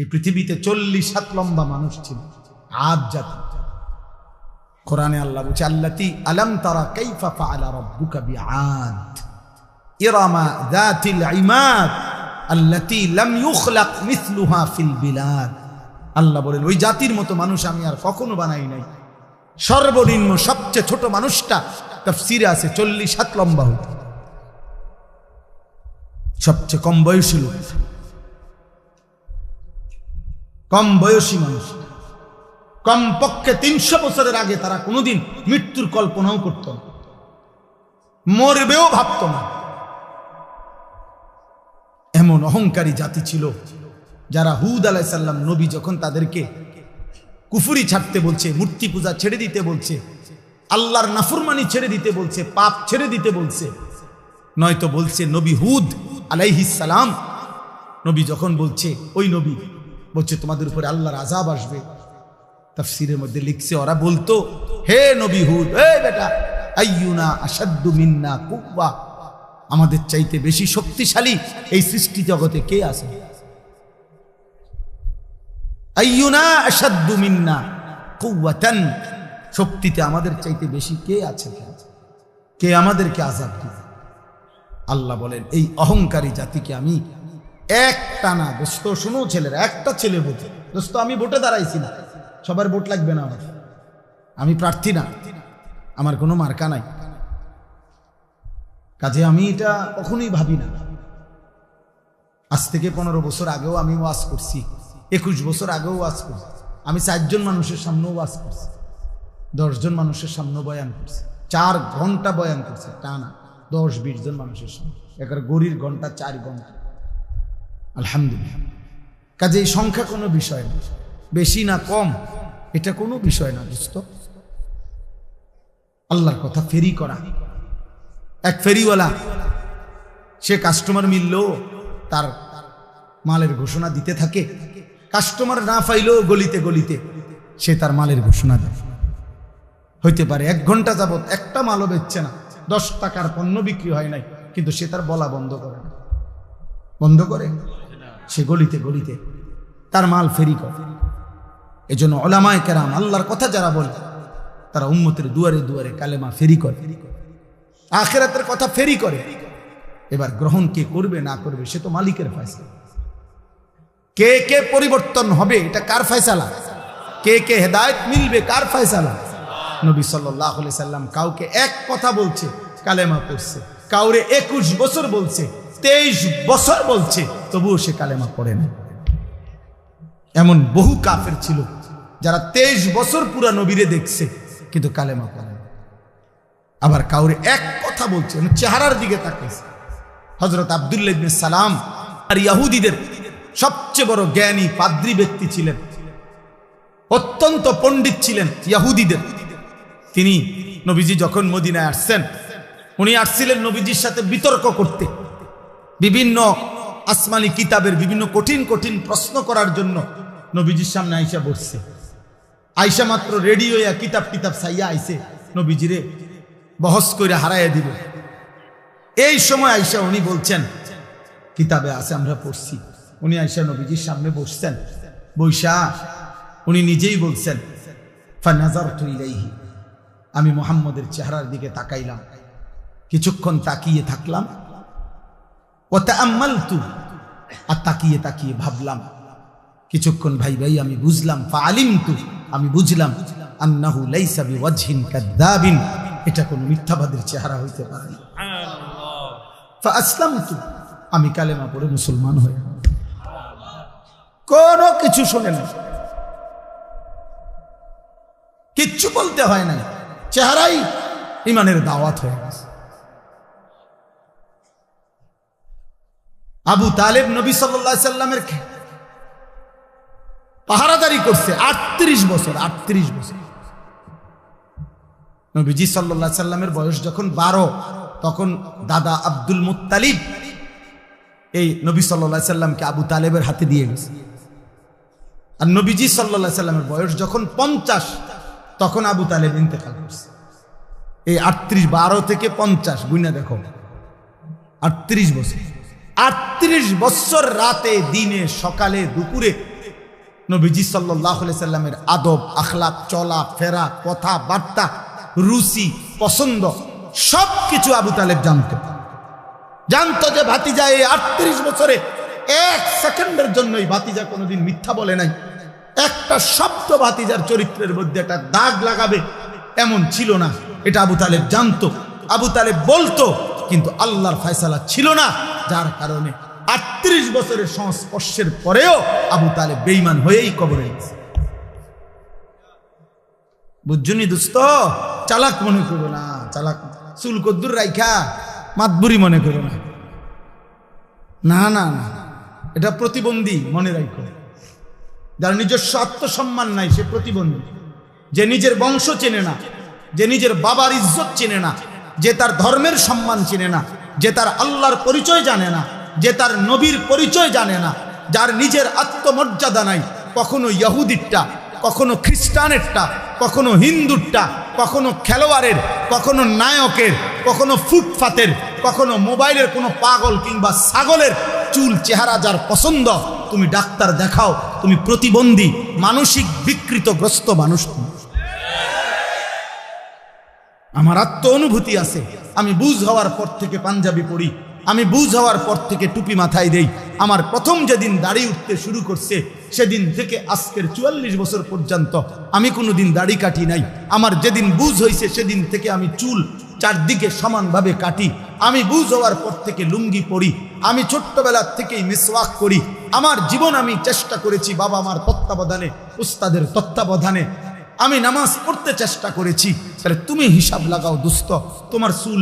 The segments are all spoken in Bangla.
এই পৃথিবীতে 40 হাত লম্বা মানুষ ছিল, আদ জাতি। কোরআনে আল্লাহ বলছে, আল্লাতী আলাম তারা কাইফা ফাআলা রাব্বুকা বিআদ ইরামা যাতিল ইমাদ আল্লাতী লাম ইউখলাক মিসলুহা ফিল বিলাদ। আল্লাহ বলেন, ওই জাতির মতো মানুষ আমি আর কখনো বানাই নাই। সর্বনিম্ন সবচেয়ে ছোট মানুষটা তাফসীরে আছে 40 হাত লম্বা হতো, সবচেয়ে কম বয়সী লোক, কম বয়সী মানুষ। কমপক্ষে 300 বছরের আগে তারা কোনোদিন মৃত্যুর কল্পনাও করত না, মরবেও ভাবত না। এমন অহংকারী জাতি ছিল যারা হুদ আলাইহিস সালাম নবী যখন তাদেরকে কুফরি ছাড়তে বলছে, মূর্তি পূজা ছেড়ে দিতে বলছে, আল্লাহর নাফরমানি ছেড়ে দিতে বলছে, পাপ ছেড়ে দিতে বলছে, নয়তো বলছে নবী হুদ আলাইহিস সালাম, নবী যখন বলছে, ওই নবী বলছে তোমাদের উপরে আল্লাহর আযাব আসবে। তাফসীরের মধ্যে লিখছে, ওরা বলতো, হে নবী হুদ, এই বেটা, আইয়ুনা আশাদ্দু মিন্না কুওয়া, আমাদের চাইতে বেশি শক্তিশালী এই সৃষ্টি জগতে কে আছে? আইয়ুনা আশাদ্দু মিন্না কুওয়াতান, শক্তিতে আমাদের চাইতে বেশি কে আছে? কে আমাদেরকে আযাব দিবে? আল্লাহ বলেন, এই অহংকারী জাতিকে আমি একটা না, দোস্ত শোনো ছেলেরা, একটা ছেলে ভোটে, দোস্ত আমি ভোটে দাঁড়াইছি না, সবার ভোট লাগবে না আমার, আমি প্রার্থী না, আমার কোনো মার্কা নাই, কাজে আমি এটা কখনোই ভাবি না। আজ থেকে 15 বছর আগেও আমি ওয়াজ করছি, 21 বছর আগেও ওয়াজ করছি, আমি 4 জন মানুষের সামনেও ওয়াজ করছি, 10 জন মানুষের সামনেও বয়ান করছি, 4 ঘন্টা বয়ান করছি টানা, 10-20 জন মানুষের সামনে, একের গড়ির ঘন্টা 4 ঘন্টা, আলহামদুলিল্লাহ। কাজে এই সংখ্যা কোনো বিষয় না, বেশি না কম, এটা কোনো বিষয় না দোস্ত। আল্লাহর কথা ফেরি করা। এক ফেরিওয়ালা, সে কাস্টমার মিললেও তার মালের ঘোষণা দিতে থাকে, কাস্টমার না পাইলেও গলিতে গলিতে সে তার মালের ঘোষণা দেয়। হইতে পারে 1 ঘন্টা যাবত একটা মালও বেচছে না, 10 টাকার পণ্য বিক্রি হয় নাই, কিন্তু সে তার বলা বন্ধ করে না, বন্ধ করে, সে গলিতে গলিতে তার মাল ফেরি করে। এজন্য উলামায়ে কেরাম, আল্লাহর কথা যারা বলে, তারা উম্মতের দুয়ারে দুয়ারে কালেমা ফেরি করে, আখিরাতের কথা ফেরি করে। এবার গ্রহণ কে করবে না করবে সে তো মালিকের ফয়সালা। কে কে পরিবর্তন হবে এটা কার ফয়সালা? কে কে হেদায়েত মিলবে কার ফয়সালা? নবী সাল্লাল্লাহু আলাইহি সাল্লাম কাউকে এক কথা বলছে, কালেমা পড়ছে, কাউরে 21 বছর বলছে, 23 বছর বলছে, তবুও সে কালেমা পড়ে না। এমন বহু কাফের ছিল যারা 23 বছর পুরা নবীরে দেখছে কিন্তু কালেমা পড়ে না। আবার কাউরে এক কথা বলছে, চেহারার দিকে তাকাইছে। হযরত আব্দুল্লাহ ইবনে সালাম আর ইহুদিদের সবচেয়ে বড় জ্ঞানী পাদ্রী ব্যক্তি ছিলেন, অত্যন্ত পণ্ডিত ছিলেন ইহুদিদের। তিনি নবীজি যখন মদিনায় আসছেন, উনি আসছিলেন নবীজির সাথে বিতর্ক করতে, বিভিন্ন আসমানি কিতাবের বিভিন্ন কঠিন কঠিন প্রশ্ন করার জন্য নবীজির সামনে আইসা বসছে। আইসা মাত্র রেডি হইয়া কিতাব সাইয়া আইসে নবীজিরে বহস করে হারাইয়া দিবে। এই সময় আইসা উনি বলছেন, কিতাবে আছে আমরা পড়ছি। উনি আইসা নবীজির সামনে বসছেন, বৈশা উনি নিজেই বলছেন, ফানাজারতু ইলাইহি, আমি মুহাম্মদের চেহারার দিকে তাকাইলাম, কিছুক্ষণ তাকিয়ে থাকলাম, ওয়া তাআম্মালতু, আর তাকিয়ে তাকিয়ে ভাবলাম, কিছুক্ষণ ভাই আমি বুঝলাম, ফাআলিমতু, আমি বুঝলাম, আন্নাহু লাইসা বিওয়াজহিন কাযাবিন, এটা কোনো মিথ্যাবাদীর চেহারা হইতে পারে না। ফাআসলামতু, আমি কালেমা পড়ে মুসলমান হই। কোনো কিছু শুনে না, কিচ্ছু বলতে হয় না, চেহারাই ইমানের দাওয়াত হয়ে গেছে। আবু তালেব নবী সাল্লাল্লাহু আলাইহি সাল্লামের পাহারাদারি করছে 38 বছর। 38 বছর। নবীজি সাল্লাল্লাহু আলাইহি সাল্লামের বয়স যখন 12, তখন দাদা আব্দুল মুত্তালিব এই নবী সাল্লাল্লাহু আলাইহি সাল্লামকে আবু তালেবের হাতে দিয়ে গেছে। আর নবীজি সাল্লাল্লাহু আলাইহি সাল্লামের বয়স যখন 50, তখন আবু তালেব ইন্তেকাল করছে। এই 38, 12 থেকে 50 গুণা দেখো, 38 বছর। 38 বছর রাতে দিনে সকালে দুপুরে নবীজি সাল্লাল্লাহু আলাইহি সাল্লামের আদব, আখলাক, চলা ফেরা, কথা বার্তা, রুচি, পছন্দ সব কিছু আবু তালেব জানতো যে ভাতিজা এই 38 বছরে এক সেকেন্ডের জন্যই ভাতিজা কোনোদিন মিথ্যা বলে নাই। একটা শব্দ ভাতিজার চরিত্রের মধ্যে একটা দাগ লাগাবে এমন ছিল না, এটা আবু তালেব জানতো। আবু তালেব বলতো, কিন্তু আল্লাহর ফয়সালা ছিল না, যার কারণে 38 বছরের সংস্পর্শের পরেও আবু তালেব বেঈমান হয়েই কবরে গেছে। বুঝছনি দোস্ত? চালাক মনে করো না, চালাক চুল কদ্দুর রাইখা মাতবুরি মনে করো না, না না না, এটা প্রতিবন্ধী মনে রাখো। যার নিজস্ব আত্মসম্মান নাই সে প্রতিবন্ধী। যে নিজের বংশ চেনে না, যে নিজের বাবার ইজ্জত চেনে না, যে তার ধর্মের সম্মান চেনে না, যে তার আল্লাহর পরিচয় জানে না, যে তার নবীর পরিচয় জানে না, যার নিজের আত্মমর্যাদা নাই, কখনো ইহুদিরটা, কখনো খ্রিস্টানেরটা, কখনো হিন্দুরটা, কখনো খেলোয়াড়ের, কখনো নায়কের, কখনো ফুটপাতের, কখনো মোবাইলের কোনো পাগল কিংবা ছাগলের চুল চেহারা যার পছন্দ, তুমি ডাক্তার দেখাও, তুমি প্রতিবন্ধী, মানসিক বিকৃতগ্রস্ত মানুষ। আমার আত্ম অনুভূতি আছে, আমি বুঝ হওয়ার পর থেকে পাঞ্জাবি পরি, আমি বুঝ হওয়ার পর থেকে টুপি মাথায় দেই। আমার প্রথম যেদিন দাড়ি উঠতে শুরু করছে সেদিন থেকে আজকের 44 বছর পর্যন্ত আমি কোনোদিন দাড়ি কাটি নাই। আমার যেদিন বুঝ হয়েছে সেদিন থেকে আমি চুল চারদিকে সমানভাবে কাটি। আমি বুঝ হওয়ার পর থেকে লুঙ্গি পরি, আমি ছোট্টবেলার থেকেই মিসওয়াক করি। আমার জীবন আমি চেষ্টা করেছি বাবা মার তত্ত্বাবধানে, উস্তাদের তত্ত্বাবধানে আমি নামাজ পড়তে চেষ্টা করেছি। তাহলে তুমি হিসাব লাগাও দোস্ত, তোমার চুল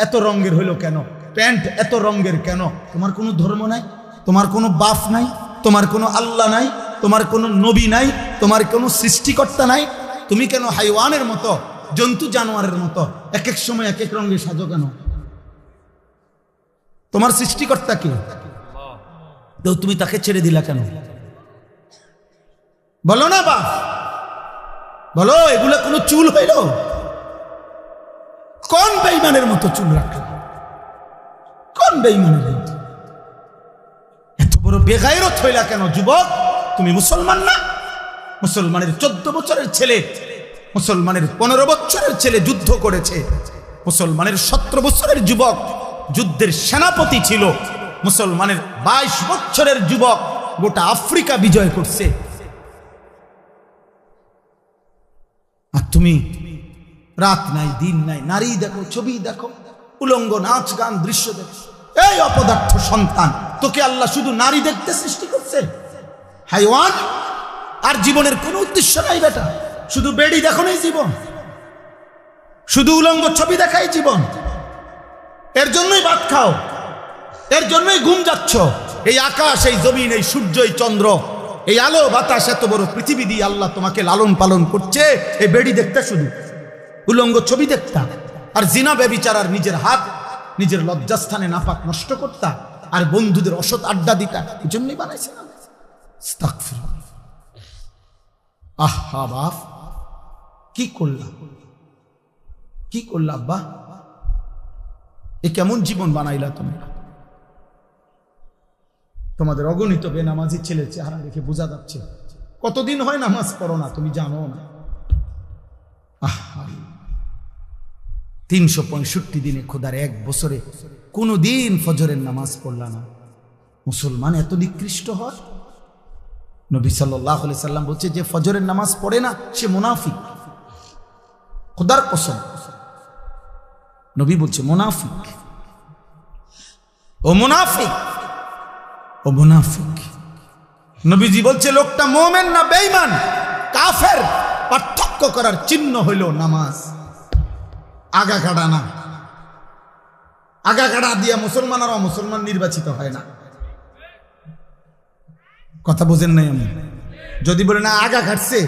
এত রঙের হইলো কেন, প্যান্ট এত রঙের কেন? তোমার কোনো ধর্ম নাই, তোমার কোনো বাপ নাই, তোমার কোনো আল্লাহ নাই, তোমার কোনো নবী নাই, তোমার কোনো সৃষ্টিকর্তা নাই। তুমি কেন হাইওয়ানের মতো, জন্তু জানোয়ারের মতো এক এক সময় এক এক রঙে সাজো কেন? তোমার সৃষ্টিকর্তা কে? তো তুমি তাকে ছেড়ে দিলা কেন? বলো না বাপ, বলো, এগুলো কোনো চুল হইল? কোন বেঈমানের মতো চুল রাখলো? কোন বেঈমানের? এত বড় বেগায়রত হইলা কেন যুবক? তুমি মুসলমান না? মুসলমানের 14 বছরের ছেলে, মুসলমানের 15 বছরের ছেলে যুদ্ধ করেছে, মুসলমানের 17 বছরের যুবক যুদ্ধের সেনাপতি ছিল, মুসলমানের 22 বছরের যুবক গোটা আফ্রিকা বিজয় করছে। আর তুমি রাত নাই দিন নাই, নারী দেখো, ছবি দেখো, উলঙ্গ নাচ গান দৃশ্য দেখো। এই অপদার্থ সন্তান, তোকে আল্লাহ শুধু নারী দেখতে সৃষ্টি করছে? হাইওয়ান! আর জীবনের কোনো উদ্দেশ্য নাই বেটা, শুধু বেড়ি দেখো নাই জীবন, শুধু উলঙ্গ ছবি দেখাই জীবন। এর জন্যই ভাত খাও, এর জন্যই ঘুম যাচ্ছ। এই আকাশ, এই জমিন, এই সূর্য, এই চন্দ্র, এই আলো বাতাস, এত বড় পৃথিবী দিয়ে আল্লাহ তোমাকে লালন পালন করছে এই বেড়ি দেখতে, শুধু উলঙ্গ ছবি দেখতা, আর জিনা ব্যভিচার, আর নিজের হাত নিজের লজ্জাস্থানে নাপাক নষ্ট করতা, আর বন্ধুদের অসৎ আড্ডা দিতা। এই জন্যই বানাইছে না? আহা বাপ, কি করলা, কি করলা আব্বা? এ কেমন জীবন বানাইলা তুমি? তোমাদের অগণিত বেনামাজি ছেলে চেহারা দেখে বোঝা যাচ্ছে কতদিন হয় নামাজ পড়ো না, তুমি জানো না। আহা, 365 দিনে, খোদার 1 বছরে কোনো দিন ফজরের নামাজ পড়লা না। মুসলমান এত নিকৃষ্ট হয়? নবী সাল্লাল্লাহু আলাইহি সাল্লাম বলছে, যে ফজরের নামাজ পড়ে না সে মুনাফিক। খোদার কসম, নবী বলছে মুনাফিক, ও মুনাফিক, ও মুনাফিক। নবীজি বলছে লোকটা মুমিন না বেঈমান, কাফের, পার্থক্য করার চিহ্ন হইল নামাজ। আগা কাটা না, আগা কাটা দিয়া মুসলমান আর অমুসলমান নির্বাচিত হয় না। কথা বোঝেন নাই? আমি যদি বলে না আগা কাটছে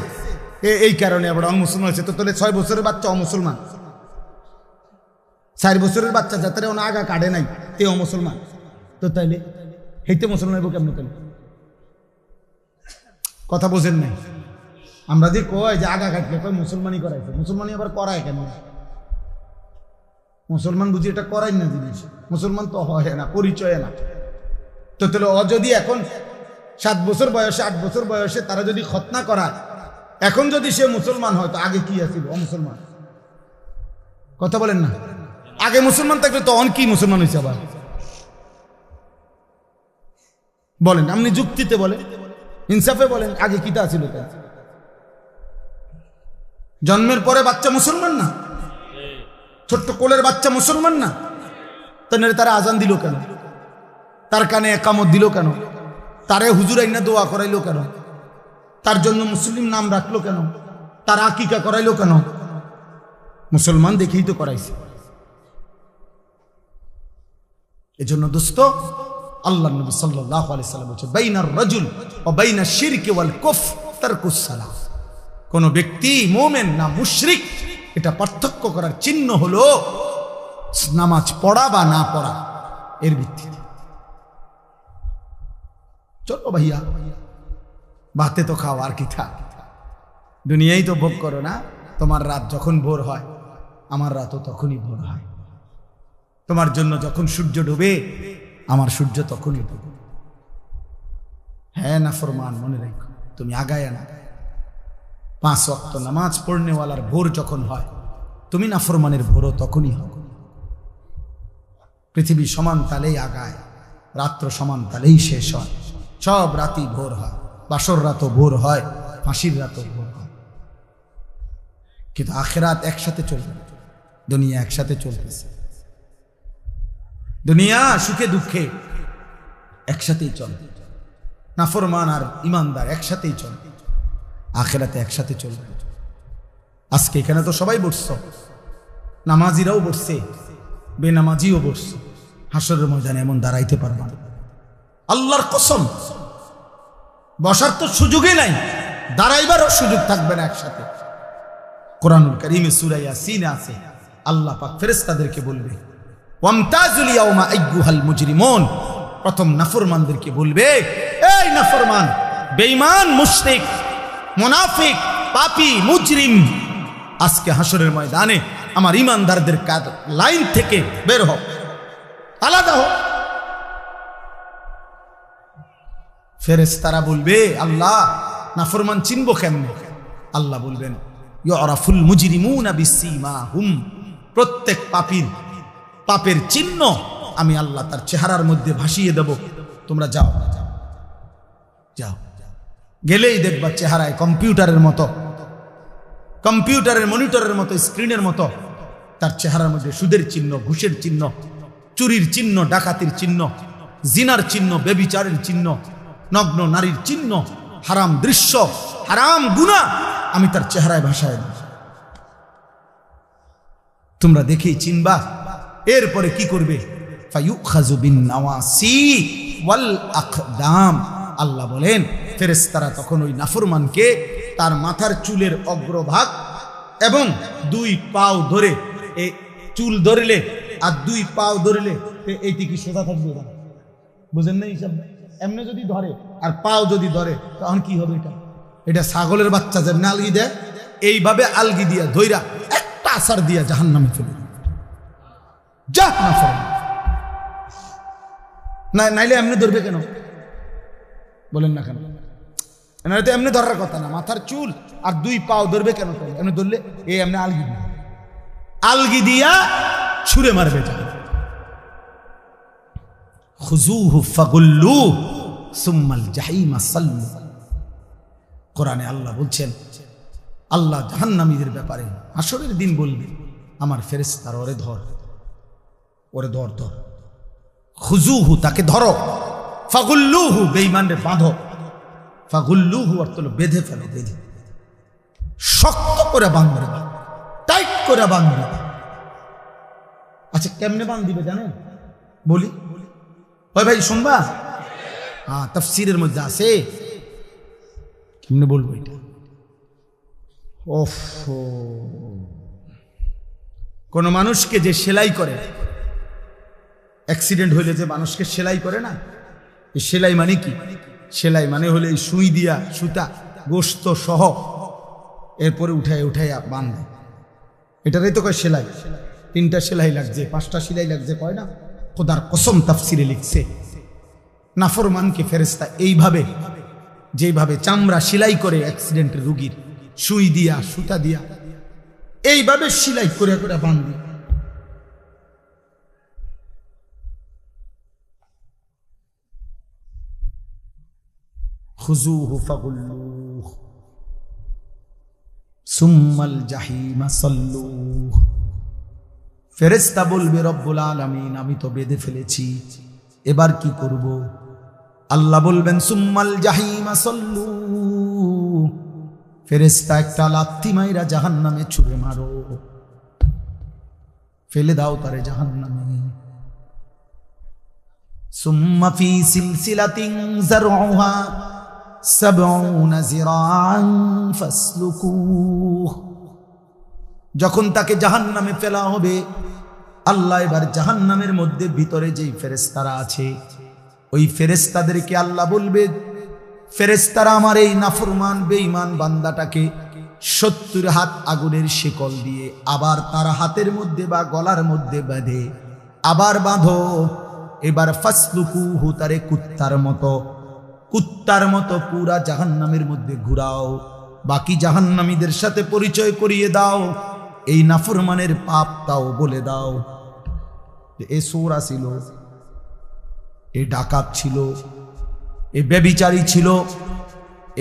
এই কারণে আবার অমুসলমান হয়েছে, তো তাহলে 6 বছরের বাচ্চা অমুসলমান, 4 বছরের বাচ্চা যাতে ওনা আগা কাটে নাই তে অমুসলমান, তো তাইলে হেইতে মুসলমান হইব কেমন? তাহলে কথা বোঝেন নাই? আমরা যে কয় যে আগা কাটলে কয় মুসলমানই করাইছে, মুসলমানই আবার করায় কেন? মুসলমান বুঝি এটা করাই না জিনিস, মুসলমান তো হয় না, পরিচয় না। তো তাহলে যদি এখন 7 বছর বয়সে 8 বছর বয়সে তারা যদি খতনা করায়, এখন যদি সে মুসলমান হয় তো আগে কি আছিল? অমুসলমান। কথা বলেন না, আগে মুসলমান থাকলে তখন কি মুসলমান হয়েছে আবার? বলেন, আপনি যুক্তিতে বলেন, ইনসাফে বলেন, আগে কিটা ছিল? তাই জন্মের পরে বাচ্চা মুসলমান না? ছোট্ট কোলের বাচ্চা মুসলমান না? তাহলে তারা আজান দিল কেন? তার কানে একামত দিল কেন? তারে হুজুর আইনা দোয়া করাইলো কেন? তার জন্য মুসলিম নাম রাখলো কেন? তার আকিকা করাইলো কেন? মুসলমান দেখেই তো করাইছে। এজন্য দোস্ত, আল্লাহ নবী সাল্লাল্লাহু আলাইহি সাল্লাম বলেছে, বাইনার রাজুল ওয়া বাইনাশ শিরকি ওয়াল কুফর তারকুস সালাহ। কোন ব্যক্তি মুমিন না মুশরিক, এটা পার্থক্য করার চিহ্ন হলো নামাজ পড়া বা না পড়া, এর ভিত্তিতে। চলো ভাইয়া, ভাতে তো খাও, আর কি থাক, দুনিয়াই তো ভোগ করো না। তোমার রাত যখন ভোর হয়, আমার রাতও তখনই ভোর হয়। তোমার জন্য যখন সূর্য ডুবে, আমার সূর্য তখনই ডুবে। হ্যাঁ নাফরমান, মনে রাখো, তুমি আগায় না। 5 ওয়াক্ত নামাজ পড়নেওয়ালার ভোর যখন হয়, তুমি নাফরমানের ভোরও তখনই হবে। পৃথিবী সমান তালেই আগায়, রাত্র সমান তালেই শেষ হয়। সব রাতই ভোর হয়, বাসর রাতও ভোর হয়, ফাঁসির রাতও ভোর হয়। কিন্তু আখিরাত একসাথে চলবে, দুনিয়া একসাথে চলতেছে। দুনিয়া সুখে দুঃখে একসাথেই চলবে, নাফরমান আর ইমানদার একসাথেই চলবে, আখিরাতে একসাথে চলবে। আজকে এখানে তো সবাই বসছো, নামাজিরাও বসছে, বেনামাজিও বসছে। হাসরের ময়দানে এমন দাঁড়াইতে পারবা না, আল্লাহর কসম। বসার তো সুযোগই নাই, দাঁড়াইবারও সুযোগ থাকবে না একসাথে। কোরআনুল কারীমে সূরা ইয়াসিনে আছে, আল্লাহ পাক ফেরেশতাদেরকে বলবে, ওয়ামতাজুল ইয়াওমা আইয়ুহাল মুজরিমুন। প্রথম নাফরমানদেরকে বলবে, এই নাফরমান, বেঈমান, মুশরিক, মুনাফিক, পাপী, মুজরিম, আজকে হাসরের ময়দানে আমার ইমানদারদের লাইন থেকে বের হও, আলাদা হও। ফেরেশতারা বলবে, আল্লাহ নাফরমান চিনবো কেমনে? আল্লাহ বলবেন, ইউরাফুল মুজরিমুনা বিসীমাহুম। প্রত্যেক পাপীর পাপের চিহ্ন আমি আল্লাহ তার চেহারার মধ্যে ভাসিয়ে দেব। তোমরা যাও, যাও, গেলেই দেখবা চেহারায় কম্পিউটারের মতো, কম্পিউটারের মনিটরের মতো, স্ক্রিনের মতো তার চেহারার মধ্যে সুদের চিহ্ন, ঘুষের চিহ্ন, চুরির চিহ্ন, ডাকাতির চিহ্ন, জিনার চিহ্ন, ব্যভিচারের চিহ্ন, নগ্ন নারীর চিহ্ন, হারাম দৃশ্য, হারাম গুনাহ আমি তার চেহারায় ভাসায় দেব। তোমরা দেখেই চিনবা। এরপরে কি করবে? ফায়ুখাযু বিন নাওয়াসি ওয়াল আকদাম। আল্লাহ বলেন, ফেরেশতারা তখন ওই নাফরমানকে তার মাথার চুলের অগ্রভাগ এবং 2 পাও ধরে, এই চুল ধরলে আর 2 পাও ধরলে এইটি কি সোজা থাকবে না? বুঝেন না? হিসাব এমনি যদি ধরে আর পাও যদি ধরে তখন কি হবে? এটা ছাগলের বাচ্চা যেমনি আলগি দেয়, এইভাবে আলগি দিয়া ধইরা একটা আসার দিয়া জাহান্নামে ফেলে যা। না নাইলে এমনি ধরবে কেন? বলেন না কেন? তো এমনি ধরার কথা না, মাথার চুল আর 2 পাও ধরবে কেন? এমনি ধরলে এই এমনি আলগি দিয়া ছুঁড়ে মারবে। খুযুহু ফাগুল্লুহু সুম্মাল জাহিমা সাল্লু। কোরআনে আল্লাহ বলছেন, আল্লাহ জাহান্নামীদের ব্যাপারে হাসরের দিন বলবে, আমার ফেরেশতারা ওরে ধর, ওরে ধর, ধর। খুযুহু, তাকে ধরো, ফাগুল্লুহু, বেঈমানরে বাঁধো। ফাগুল্লুহু অর্থ হলো বেঁধে ফেলো, বেঁধে শক্ত করে বাঁধবে, টাইট করে বাঁধবে। আচ্ছা কেমনে বাঁধ দিবে জানেন? বলি, ওই ভাই শুনবা? হ্যাঁ, তাফসীরের মধ্যে আছে। কেমনে বলবো এটা? ওফো, কোন মানুষকে যে সেলাই করে, অ্যাক্সিডেন্ট হইলে যে মানুষকে সেলাই করে না, এই সেলাই মানে কি? সেলাই মানে হলে এই সুই দিয়া, সুতা, গোস্ত সহ এরপরে উঠাইয়া বাঁধে, এটারই তো কয় সেলাই। 3টা সেলাই লাগছে, 5টা সেলাই লাগছে, কয় না? খোদার কসম তাফসিরে লিখছে, নাফরমানকে ফেরেশতা এইভাবে যেভাবে চামড়া সেলাই করে অ্যাক্সিডেন্টের রুগীর সুই দিয়া সুতা দিয়া এইভাবে সেলাই করে করে বাঁধবে। খুযূহু ফাগুল্লূহ সুম্মাল জাহিমা সাল্লূহ। ফেরেশতা বলবে রব্বুল আলামিন আমি তো বেঁধে ফেলেছি, এবার কি করব? আল্লাহ বলবেন সুম্মাল জাহিমা সাল্লূহ, ফেরেশতা একটা লাথি মাইরা জাহান্নামে ছুঁড়ে মারো, ফেলে দাও তারে জাহান্নামে। সুম্মা ফি সিলসিলাতিন যারউহা সাবউনা যিরাআন ফাসলুকুহ। যখন তাকে জাহান্নামে ফেলা হবে, আল্লাহ এবার জাহান্নামের মধ্যে ভিতরে যেই ফেরেশতারা আছে ওই ফেরেশতাদেরকে আল্লাহ বলবে, ফেরেশতারা আমার এই নাফরমান বেঈমান বান্দাটাকে 70 হাত আগুনের শিকল দিয়ে আবার তার হাতের মধ্যে বা গলার মধ্যে বেঁধে আবার বাঁধো। এবার ফাসলুকুহু, তারে কুত্তার মতো পুরা জাহান্নামের মধ্যে ঘুরাও, বাকি জাহান্নামীদের সাথে পরিচয় করিয়ে দাও, এই নাফরমানের পাপ তাও বলে দাও। এ চোরা ছিল, এ ডাকাত ছিল, এ ব্যভিচারী ছিল,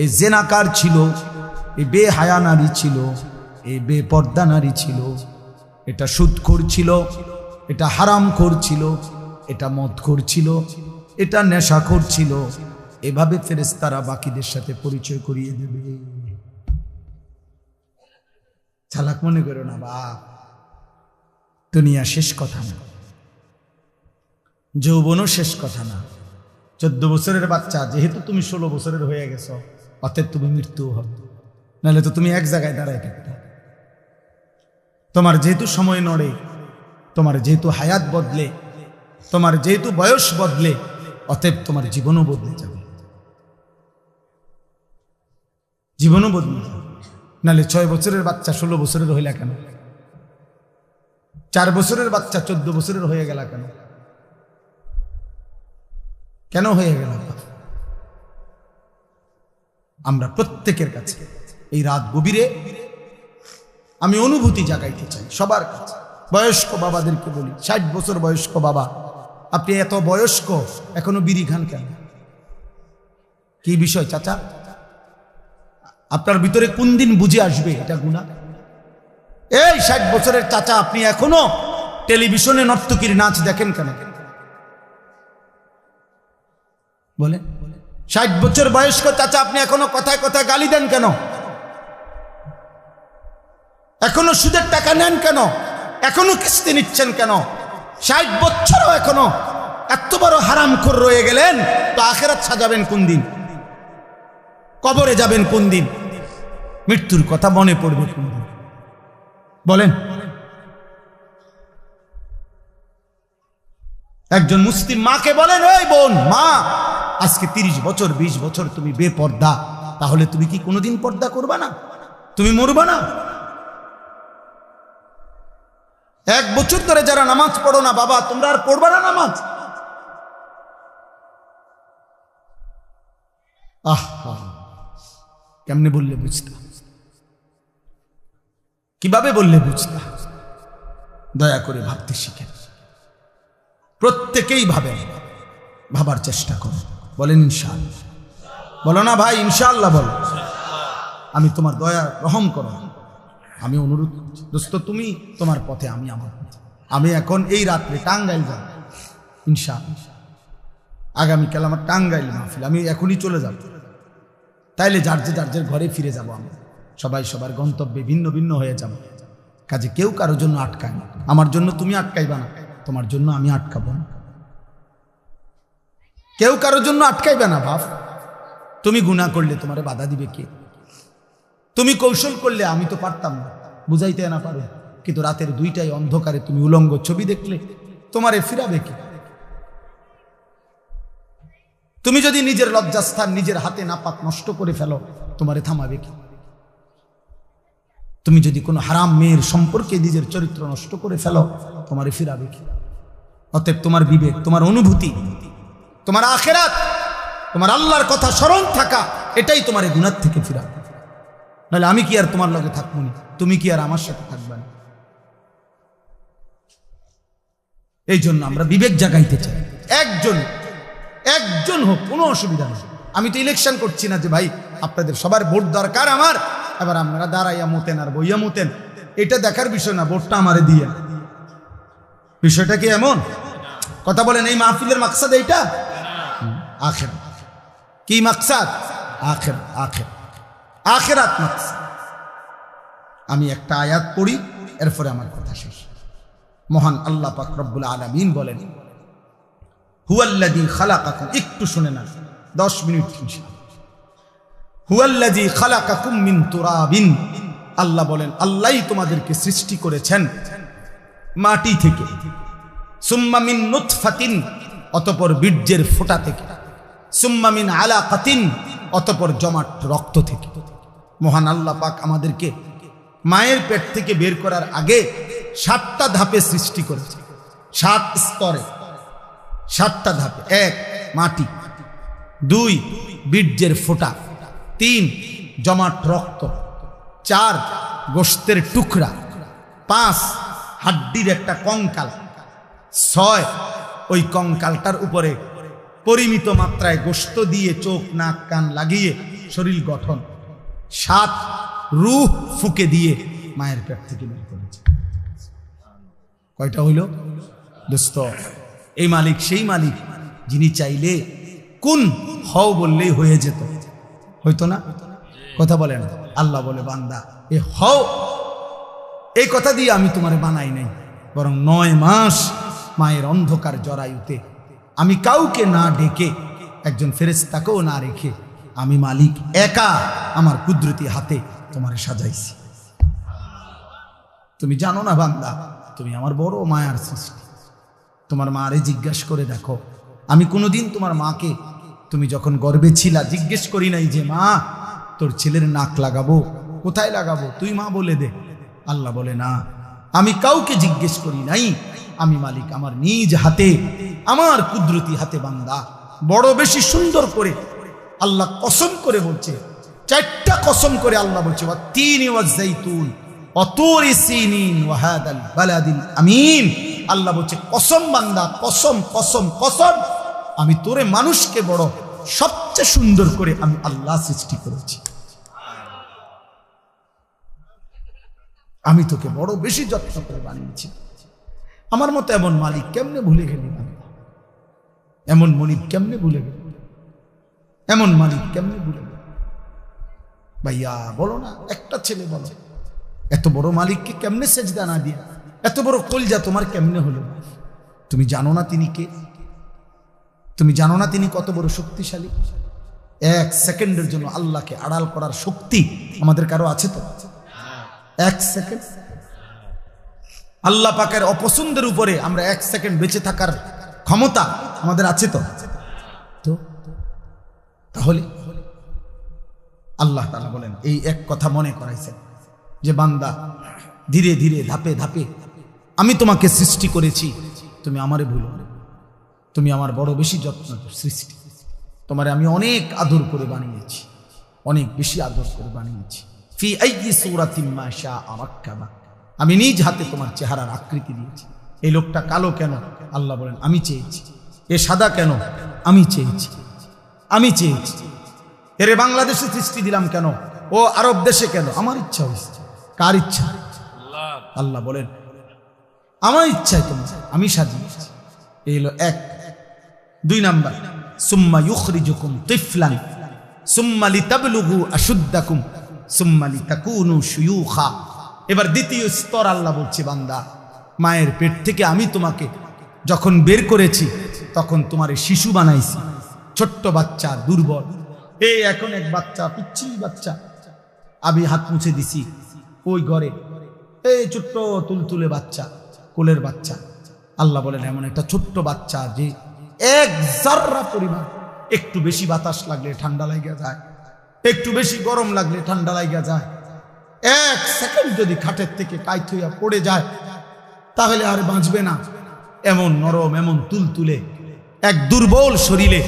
এ জেনাকার ছিল, এ বেহায়া নারী ছিল, এ বেপর্দা নারী ছিল, এটা সুদখোর ছিল, এটা হারামখোর ছিল, এটা মদখোর ছিল, এটা নেশাখোর ছিল। এভাবে ফেরেশতারা বাকিদের সাথে পরিচয় করিয়ে দেবে। চালাক মনে করো না বাপ, দুনিয়া শেষ কথা না, যৌবনও শেষ কথা না। 14 বছরের বাচ্চা, যেহেতু তুমি 16 বছরের হয়ে গেছো, অতএব তুমি মৃত্যু হবে, নাহলে তো তুমি এক জায়গায় দাঁড়ায় থাকতে। তোমার যেহেতু সময় নড়ে, তোমার যেহেতু হায়াত বদলে, তোমার যেহেতু বয়স বদলে, অতএব তোমার জীবনও বদলে যাবে, জীবনও বদলে যাবে। নাহলে 6 বছরের বাচ্চা 16 বছরের হইলা কেন? 4 বছরের বাচ্চা 14 বছরের হয়ে গেল কেন? কেন হয়ে গেল? আমরা প্রত্যেকের কাছে এই রাত গভীরে আমি অনুভূতি জাগাইতে চাই সবার কাছে। বয়স্ক বাবাদেরকে বলি, 60 বছর বয়স্ক বাবা, আপনি এত বয়স্ক এখনো বিড়ি খান কেন? কি বিষয় চাচা? আপনার ভিতরে কোন দিন বুঝে আসবে এটা গুনাহ? এই 60 বছরের চাচা, আপনি এখনো টেলিভিশনে নর্তকীর নাচ দেখেন কেন? বলে 60 বছর বয়স্ক চাচা, আপনি এখনো কথায় কথায় গালি দেন কেন? এখনো সুদের টাকা নেন কেন? এখনো কিস্তি নিচ্ছেন কেন? 60 বছরও এখনো এত বড় হারামখোর রয়ে গেলেন, তো আখিরাত সাজাবেন কোন দিন? কবরে যাবেন কোন দিন? মৃত্যুর কথা মনে পড়বে কোন দিন? বলেন। একজন মুসলিম মাকে বলেন, ওই বোন, মা, আজকে 30 বছর 20 বছর তুমি বেপর্দা, তাহলে তুমি কি কোনোদিন পর্দা করবা না? তুমি মরবা না? 1 বছর ধরে যারা নামাজ পড়ো না বাবা, তোমরা আর পড়বা না নামাজ? আহা, কেমনে বললে বুঝতা? কিভাবে বললে বুঝতা? দয়া করে ভাবতে শিখেন, প্রত্যেকেই ভাবেন, ভাবার চেষ্টা করুন। বলেন ইনশাআল্লাহ। বলো না ভাই ইনশাআল্লাহ বলো। আমি তোমার দয়া রহম করো, আমি অনুরোধ করছি দোস্ত, তুমি তোমার পথে, আমি আমার পথে। আমি এখন এই রাত্রে টাঙ্গাইল যাব ইনশাআল্লাহ। আগামীকাল আমার টাঙ্গাইল মাহফিল, আমি এখনই চলে যাব। তাইলে যার যে ঘরে ফিরে যাব। আমরা সবাই সবার গন্তব্যে ভিন্ন ভিন্ন হয়ে যাব। কাজে কেউ কারোর জন্য আটকায় না। আমার জন্য তুমি আটকাইবা না, তোমার জন্য আমি আটকাবো না। কেউ কারোর জন্য আটকাইবে না বাপ। তুমি গুনাহ করলে তোমারে বাধা দিবে কে? তুমি কৌশল করলে আমি তো পারতাম না, বুঝাইতে না পারো, কিন্তু রাতের 2টায় অন্ধকারে তুমি উলঙ্গ ছবি দেখলে তোমারে ফিরাবে কে? তুমি যদি নিজের লজ্জাস্থান নিজের হাতে নাপাক নষ্ট করে ফেলো, তোমারে থামাবে কি? তুমি যদি কোনো হারাম মেয়ের সম্পর্কে নিজের চরিত্র নষ্ট করে ফেলো, তোমারে ফিরাবে কি? অতএব তোমার বিবেক, তোমার অনুভূতি, তোমার আখিরাত, তোমার আল্লাহর কথা স্মরণ থাকা এটাই তোমার এই গুনাহ থেকে ফিরাবে। নাহলে আমি কি আর তোমার লগে থাকবো না, তুমি কি আর আমার সাথে থাকবে না? এই জন্য আমরা বিবেক জাগাইতে চাই। একজন হোক, কোনো অসুবিধা নেই। আমি তো ইলেকশন করছি না যে ভাই আপনাদের সবার ভোট দরকার আমার, এবার আপনারা দাঁড়াইয়া মতেন আর বইয়া মতেন, এটা দেখার বিষয় না, ভোটটা আমারে দিয়ে। বিষয়টা কি এমন? কথা বলেন, এই মাহফিলের মাকসাদ এইটা? আখিরাত। কি মাকসাদ? আখিরাত মাকসাদ। আমি একটা আয়াত পড়ি, এরপরে আমার কথা শেষ। মহান আল্লাহ পাক রব্বুল আলামিন বলেন, হুয়াল্লাযী খালাকাকুম, একটু শুনে না, 10 মিনিট ইনশাআল্লাহ। হুয়াল্লাযী খালাকাকুম মিন তুরাবিন, আল্লাহ বলেন আল্লাহই তোমাদেরকে সৃষ্টি করেছেন মাটি থেকে। সুম্মা মিন নুতফাতিন, অতঃপর বীর্যের ফোঁটা থেকে। সুম্মা মিন আলাকাতিন, অতঃপর জমাট রক্ত থেকে। মহান আল্লাহ পাক আমাদেরকে মায়ের পেট থেকে বের করার আগে 7টা ধাপে সৃষ্টি করেছে, 7 স্তরে, 7টা ধাপে। 1 মাটি, 2 বীর্যের ফোঁটা, 3 জমাট রক্ত, 4 গোশতের টুকরা, 5 হাড্ডির একটা কঙ্কাল, 6 ওই কঙ্কালটার উপরে পরিমিত মাত্রায় গোশত দিয়ে চোখ নাক কান লাগিয়ে শরীর গঠন, 7 রূহ ফুকে দিয়ে মায়ের পেট থেকে বের করেছে। কয়টা হইল দোস্ত? এই মালিক সেই মালিক যিনি চাইলে কোন হও বললেই হয়ে যেত, হইতো না? কথা বলেন। আল্লাহ বলে, বান্দা এ হও, এই কথা দিয়ে আমি তোমারে বানাই নাই, বরং 9 মাস মায়ের অন্ধকার জরায়ুতে আমি কাউকে না ডেকে, একজন ফেরেশতাকেও না রেখে, আমি মালিক একা আমার কুদরতি হাতে তোমারে সাজাইছি। তুমি জানো না বান্দা, তুমি আমার বড় মায়ার সৃষ্টি। তোমার মারে জিজ্ঞাসা করে দেখো, আমি কোনোদিন তোমার মাকে, তুমি যখন গর্ভে ছিলা, জিজ্ঞেস করি নাই যে মা তোর ছেলের নাক লাগাবো, কোথায় লাগাবো, তুই মা বলে দে। আল্লাহ বলে না, আমি কাউকে জিজ্ঞেস করি নাই, আমি মালিক আমার নিজ হাতে, আমার কুদরতি হাতে বান্দা বড় বেশি সুন্দর করে আল্লাহ কসম করে বলছে, 4টা কসম করে আল্লাহ বলছে, ওয়াত-তিনি ওয়াজ-যাইতুন ওয়া তুরি সিনিন ওয়া হাদাল বালাদিল আমিন। আল্লাহ বলছে কসম বান্দা, কসম কসম কসম, আমি তোরে মানুষকে বড় সবচেয়ে সুন্দর করে আমি আল্লাহ সৃষ্টি করেছি। আমি তোকে বড় বেশি যত্ন করে বানিয়েছি। আমার মতো এমন মালিক কেমনে ভুলে গেলি? এমন মনিব কেমনে ভুলে গেল? এমন মালিক কেমনে ভুলে গেল? ভাইয়া বলো না, একটা ছেলে বলো, এত বড় মালিককে কেমনে সেজদা না দিয়ে, এত বড় কলজা তোমার কেমনে হলো? তুমি জানো না তিনি কে? তুমি জানো না তিনি কত বড় শক্তিশালী? 1 সেকেন্ডের জন্য আল্লাহকে আড়াল করার শক্তি আমাদের কারো আছে তো? 1 সেকেন্ড আল্লাহ পাকের অপছন্দের উপরে আমরা 1 সেকেন্ড বেঁচে থাকার ক্ষমতা আমাদের আছে তো? তাহলে আল্লাহ তাআলা বলেন, এই এক কথা মনে করাইছেন যে বান্দা ধীরে ধীরে ধাপে ধাপে আমি তোমাকে সৃষ্টি করেছি, তুমি আমারে ভুলো না, তুমি আমার বড় বেশি যত্ন সৃষ্টি, তোমারে আমি অনেক আদর করে বানিয়েছি, অনেক বেশি আদর করে বানিয়েছি। ফি আইয়ি সূরাতিন মা শাআ রাক্কাবা, আমি নিজ হাতে তোমার চেহারার আকৃতি দিয়েছি। এই লোকটা কালো কেন? আল্লাহ বলেন আমি চেয়েছি। এ সাদা কেন? আমি চেয়েছি, আমি চেয়েছি। এরে বাংলাদেশে সৃষ্টি দিলাম কেন? ও আরব দেশে কেন? আমার ইচ্ছা হয়েছে। কার ইচ্ছা? আল্লাহ বলেন আমার ইচ্ছায় তোমার আমি সাজিয়েছি। এই হলো 1। 2 নাম্বার, সুম্মা ইউখরিজুকুম তিফলান সুম্মা লিতাবলুগু আশুদ্দাকুম সুম্মা লিতাকুনু শুয়ুখা। এবার দ্বিতীয় স্তর আল্লাহ বলছে, বান্দা মায়ের পেট থেকে আমি তোমাকে যখন বের করেছি তখন তোমারে শিশু বানাইছি, ছোট্ট বাচ্চা, দুর্বল। এই এখন এক বাচ্চা, পিচ্ছিল বাচ্চা, আমি হাত মুছে দিছি ওই ঘরে, এই ছোট্ট তুলতুলে বাচ্চা, কোলের বাচ্চা। আল্লাহ বলেন এমন একটা ছোট্ট বাচ্চা যে 1 জাররা পরিমাণ, একটু বেশি বাতাস লাগলে ঠান্ডা লাগিয়া যায়, একটু বেশি গরম লাগলে ঠান্ডা লাগিয়া যায়। 1 সেকেন্ড যদি খাটের থেকে কাইত হইয়া পড়ে যায় তাহলে আর বাঁচবে না। এমন নরম, এমন তুলতুলে এক দুর্বল শরীরে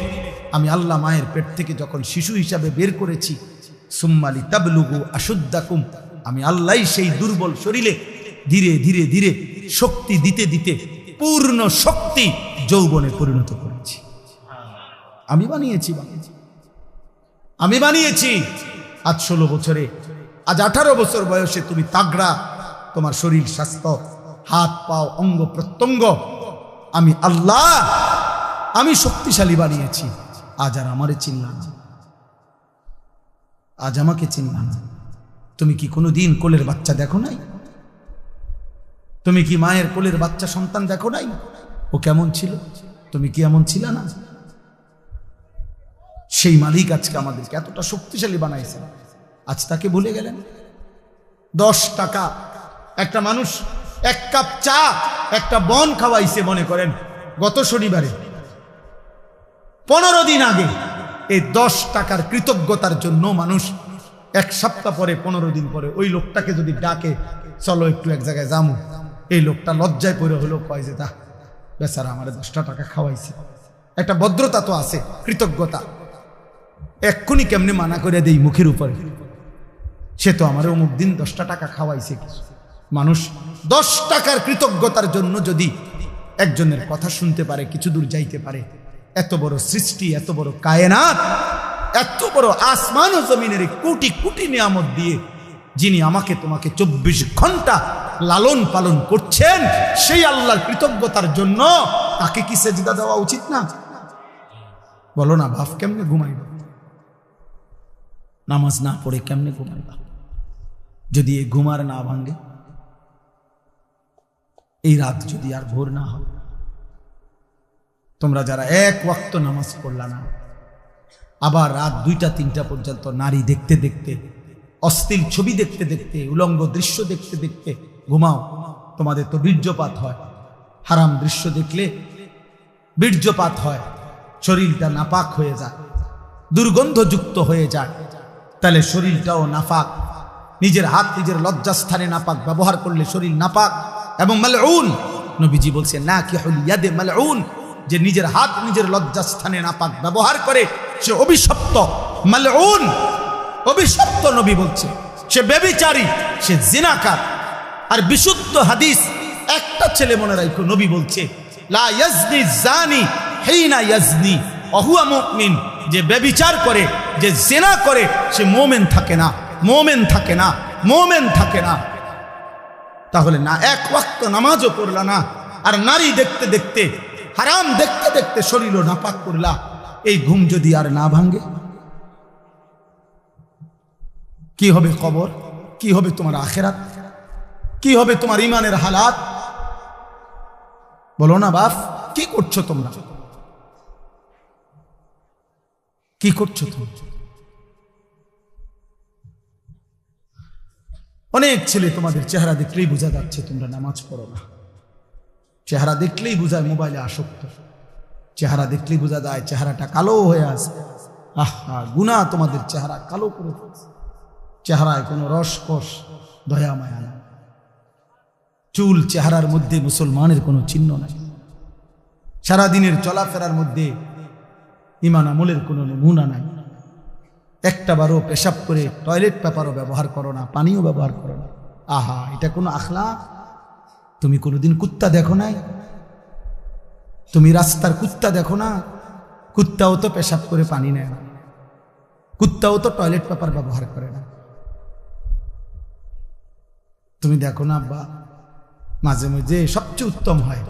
আমি আল্লাহ মায়ের পেট থেকে যখন শিশু হিসাবে বের করেছি, সুম্মালি তাবলুগু আশুদ্দাকুম, আমি আল্লাহ সেই দুর্বল শরীরে ধীরে ধীরে ধীরে শক্তি দিতে দিতে পূর্ণ শক্তি যৌবনে পরিণত করেছি। আমি বানিয়েছি আমি বানিয়েছি। আজ 16 বছরে, আজ 18 বছর বয়সে তুমি তাগড়া, তোমার শরীর স্বাস্থ্য, হাত পাও, অঙ্গ প্রত্যঙ্গ আমি আল্লাহ, আমি শক্তিশালী বানিয়েছি। আজ আর আমারে চিনলা না, আজ আমাকে চিনলা না। তুমি কি কোনোদিন কোলের বাচ্চা দেখো নাই? তুমি কি মায়ের কোলের বাচ্চা সন্তান দেখো নাই? ও কেমন ছিল? তুমি কি এমন ছিল না? সেই মালিক আজকে আমাদেরকে এতটা শক্তিশালী বানাইছে, আজ তাকে ভুলে গেলেন। 10 টাকা একটা মানুষ 1 কাপ চা, একটা বন খাওয়াইছে মনে করেন গত শনিবারে, 15 দিন আগে। এই 10 টাকার কৃতজ্ঞতার জন্য মানুষ 1 সপ্তাহ পরে, 15 দিন পরে ওই লোকটাকে যদি ডাকে, চলো একটু এক জায়গায় যামু, এই লোকটা লজ্জায় পড়ে হলো কয় যে তা বেচারা আমার 10টা টাকা খাওয়াইছে। একটা ভদ্রতা তো আছে, কৃতজ্ঞতা। এক্ষুনি কেমনে মানা করে দেই মুখের উপরে, সে তো আমার অমুক দিন 10টা টাকা খাওয়াইছে। মানুষ 10 টাকার কৃতজ্ঞতার জন্য যদি একজনের কথা শুনতে পারে, কিছু দূর যাইতে পারে। এত বড় সৃষ্টি, এত বড় কায়নাত, এত বড় আসমান ও জমিনের কোটি কোটি নিয়ামত দিয়ে যিনি আমাকে তোমাকে 24 ঘন্টা লালন পালন করছেন, সেই আল্লাহর কৃতজ্ঞতার জন্য তাকে কি সেজদা দেওয়া উচিত না? বলো না বাপ, কেমনে ঘুমাইবা? নামাজ না পড়ে কেমনে ঘুমাইবা? যদি এই ঘুমার না ভাঙে, এই রাত যদি আর ভোর না হয়, তোমরা যারা 1 ওয়াক্ত নামাজ পড়লা না, আবার রাত 2টা 3টা পর্যন্ত নারী দেখতে দেখতে, অশ্লীল ছবি দেখতে দেখতে, উলঙ্গ দৃশ্য দেখতে দেখতে ঘুমাও, তোমাদের তো বীর্যপাত হয়। হারাম দৃশ্য দেখলে বীর্যপাত হয়, শরীরটা নাপাক হয়ে যায়, দুর্গন্ধযুক্ত হয়ে যায়। তাহলে শরীরটাও নাপাক। নিজের হাত নিজের লজ্জাস্থানে নাপাক ব্যবহার করলে শরীর নাপাক এবং মালউন। নবীজি বলছেন নাকিহুল ইয়াদে মালউন, যে নিজের হাত নিজের লজ্জাস্থানে নাপাক ব্যবহার করে সে অভিশপ্ত, মালউন, অভিশপ্ত। নবী বলছে সে ব্যভিচারী, সে জিনাকার। আর বিশুদ্ধ হাদিস একটা ছেলে মনে রাখো, নবী বলছে লা ইয়াজনি জানি হিনা ইয়াজনি ওয়া হুয়া মুমিন, যে ব্যভিচার করে, যে জিনা করে, সে মুমিন থাকে না, মুমিন থাকে না, মুমিন থাকে না। তাহলে না 1 ওয়াক্ত নামাজও পড়লা না, আর নারী দেখতে দেখতে, হারাম দেখতে দেখতে শরীরও নাপাক করলা। এই ঘুম যদি আর না ভাঙে, কি হবে কবর? কি হবে তোমার আখিরাত? কি হবে তোমার ইমানের হালাত? বলো না বাপ, কি করছো তোমরা? কি করছো তুমি? অনেক ছেলে তোমাদের চেহারা দেখলেই বোঝা যাচ্ছে তোমরা নামাজ পড়ো না। চেহারা দেখলেই বোঝায় মোবাইলে আসক্ত, চেহারা দেখলেই বোঝা যায় চেহারাটা কালো হয়ে আছে। আহা, গুনাহ তোমাদের চেহারা কালো করে ফেলছে। চেহারায় কোনো রসকস, দয়া মায়া নাই। চুল চেহারার মধ্যে মুসলমানের কোনো চিহ্ন নাই। সারাদিনের চলাফেরার মধ্যে ঈমান আমলের কোনো নমুনা নাই। একটা বারও পেশাব করে টয়লেট পেপারও ব্যবহার করো না, পানিও ব্যবহার করো না। আহা, এটা কোনো আখলাক? তুমি কোনোদিন কুত্তা দেখো নাই? তুমি রাস্তার কুত্তা দেখো না? কুত্তাও তো পেশাব করে পানি নেয় না, কুত্তাও তো টয়লেট পেপার ব্যবহার করে না। তুমি দেখো না আব্বা, মাঝে মাঝে সবচেয়ে উত্তম হয়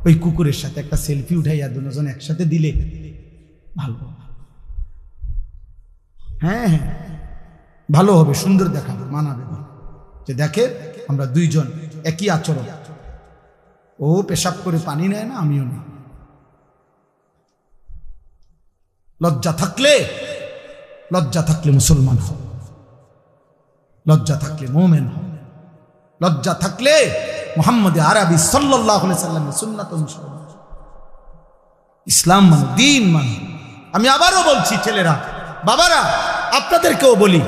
ওই কুকুরের সাথে একটা সেলফি উঠাইয়া দুজন একসাথে দিলে ভালো। হ্যাঁ হ্যাঁ, ভালো হবে, সুন্দর দেখাবে, মানাবে, যে দেখে আমরা দুইজন একই আচরণ। ও পেশাব করে পানি নেয় না, আমিও না। লজ্জা থাকলে মুসলমান হও, লজ্জা থাকলে মোমেন হও, লজ্জা থাকলে মুহাম্মদ আরবি সাল্লাল্লাহু আলাইহি সাল্লামের সুন্নাত অনুসরণ। ইসলাম মানে, দ্বীন মানে। আমি আবারও বলছি, ছেলেরা, বাবারা, আপনাদেরকেও বলি,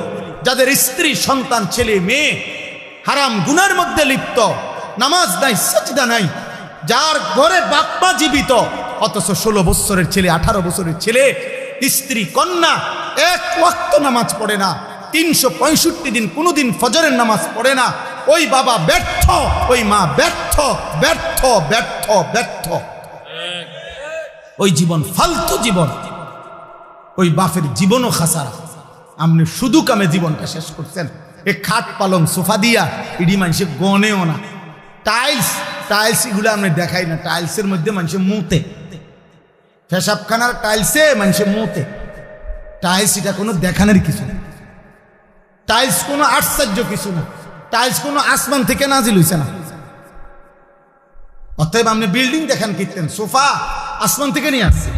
যাদের স্ত্রী, সন্তান, ছেলে মেয়ে হারাম গুনার মধ্যে লিপ্ত, নামাজ নাই, সাজদা নাই, যার ঘরে বাপ মা জীবিত, অথচ 16 বছরের ছেলে, 18 বছরের ছেলে স্ত্রী কন্যা এক ওয়াক্ত নামাজ পড়ে না, 365 দিন কোনোদিন ফজরের নামাজ পড়ে না, ওই বাবা ব্যর্থ, ওই মা ব্যর্থ ব্যর্থ ব্যর্থ ব্যর্থ। ওই জীবন ফালতু জীবন, ওই বাপের জীবনও খাসারা। আপনি শুধু কামে জীবনটা শেষ করছেন। এ খাট পালং সোফা দিয়া ইডি মানুষে গনেও না। টাইলস টাইলস এগুলো আপনি দেখাই না, টাইলসের মধ্যে মানুষে মুতে, পেশাবখানার টাইলসে মানুষে মুতে। টাইলস এটা কোনো দেখানোর কিছু না, টাইলস কোনো আশ্চর্য কিছু না, টাইলস কোনো আসমান থেকে নাজিল হইছে না। অতএব আপনি বিল্ডিং দেখেন কিনতেন, সোফা আসমান থেকে নিয়ে আসছে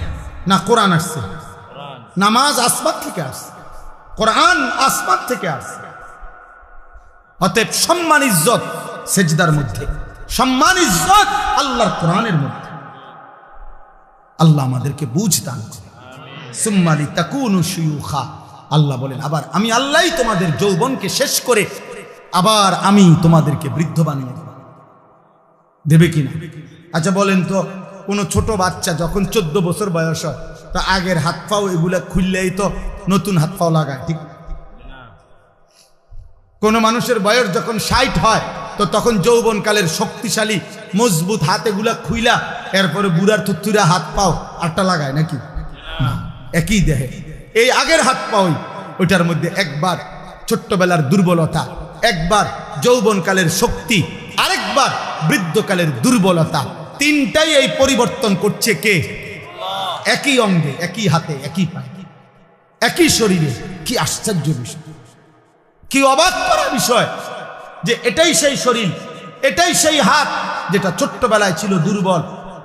না, কোরআন আসছে। নামাজ আসমান থেকে আসছে, কোরআন আসমান থেকে আসছে। অতএব সম্মান ইজ্জত সেজদার মধ্যে, সম্মান ইজ্জত আল্লাহর কোরআনের মধ্যে। আল্লাহ আমাদেরকে বুঝ দান করে। সুম্মা লিতাকুনু শুয়ুখা, আল্লাহ বলেন আবার আমি আল্লাহই তোমাদের যৌবনকে শেষ করে আবার আমি তোমাদেরকে বৃদ্ধ বানিয়ে দেব। দেবে কিনা? আচ্ছা বলেন তো, কোনো ছোট বাচ্চা যখন 14 বছর বয়স হয়, তা আগের হাত পাও এগুলা খুললেই তো নতুন হাত পাও লাগায়, ঠিক? কোন মানুষের বয়স যখন 60 হয়, তো তখন যৌবনকালের শক্তিশালী মজবুত হাত এগুলা খুইলা এরপরে বুড়ার থুতুরা হাত পাও আটটা লাগায় নাকি? একই দেহে এই আগের হাত পাওই, ওইটার মধ্যে একবার ছোট্টবেলার দুর্বলতা, একবার যৌবনকালের শক্তি, আরেকবার বৃদ্ধকালের দুর্বলতা, তিনটাই এই পরিবর্তন করছে কে? একই অঙ্গে, একই হাতে, একই পায়ে, একই শরীরে। কি আশ্চর্য বিষয়, কি অবাক করা বিষয় যে এটাই সেই শরীর, এটাই সেই হাত যেটা ছোট্টবেলায় ছিল দুর্বল,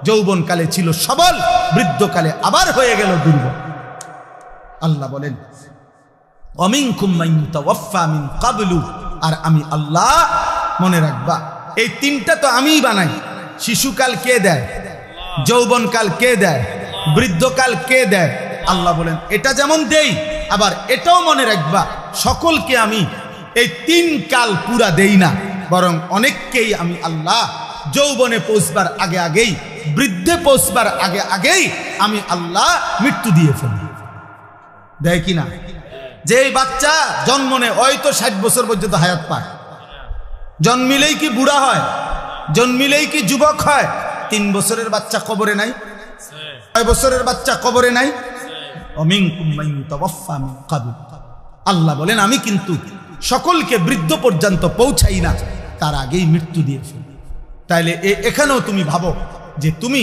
যৌবনকালে ছিল সবল, বৃদ্ধকালে আবার হয়ে গেল দুর্বল। আল্লাহ বলেন ওয়ামিনকুম মান ইউতাওয়াফা মিন ক্বাবলু, আর আমি আল্লাহ, মনে রাখবা এই তিনটা তো আমিই বানাই। শিশুকাল কে দেয়? যৌবনকাল কে দেয়? বৃদ্ধকাল কে দেয়? আল্লাহ বলেন এটা যেমন দেই, আবার এটাও মনে রাখবা সকলকে আমি এই 3 কাল পুরা দেই না, বরং অনেককেই আমি আল্লাহ যৌবনে পৌঁছবার আগে আগেই, বৃদ্ধে পৌঁছবার আগে আগেই আমি আল্লাহ মৃত্যু দিয়ে ফেলি। দেয় কিনা? যে বাচ্চা জন্ম নেয় ওই তো 60 বছর পর্যন্ত হায়াত পায়, জন্মিলেই কি বুড়া হয়? জন্মিলেই কি যুবক হয়? 3 বছরের বাচ্চা কবরে নাই, 6 বছরের বাচ্চা কবরে নাই। ওয়ামিনকুম মান ইউতাওয়াফা মিন ক্বাবল, আল্লাহ বলেন আমি কিন্তু সকলকে বৃদ্ধ পর্যন্ত পৌঁছাই না, তার আগেই মৃত্যু দিয়ে ফেলি। তাইলে এখানেও তুমি ভাবো যে তুমি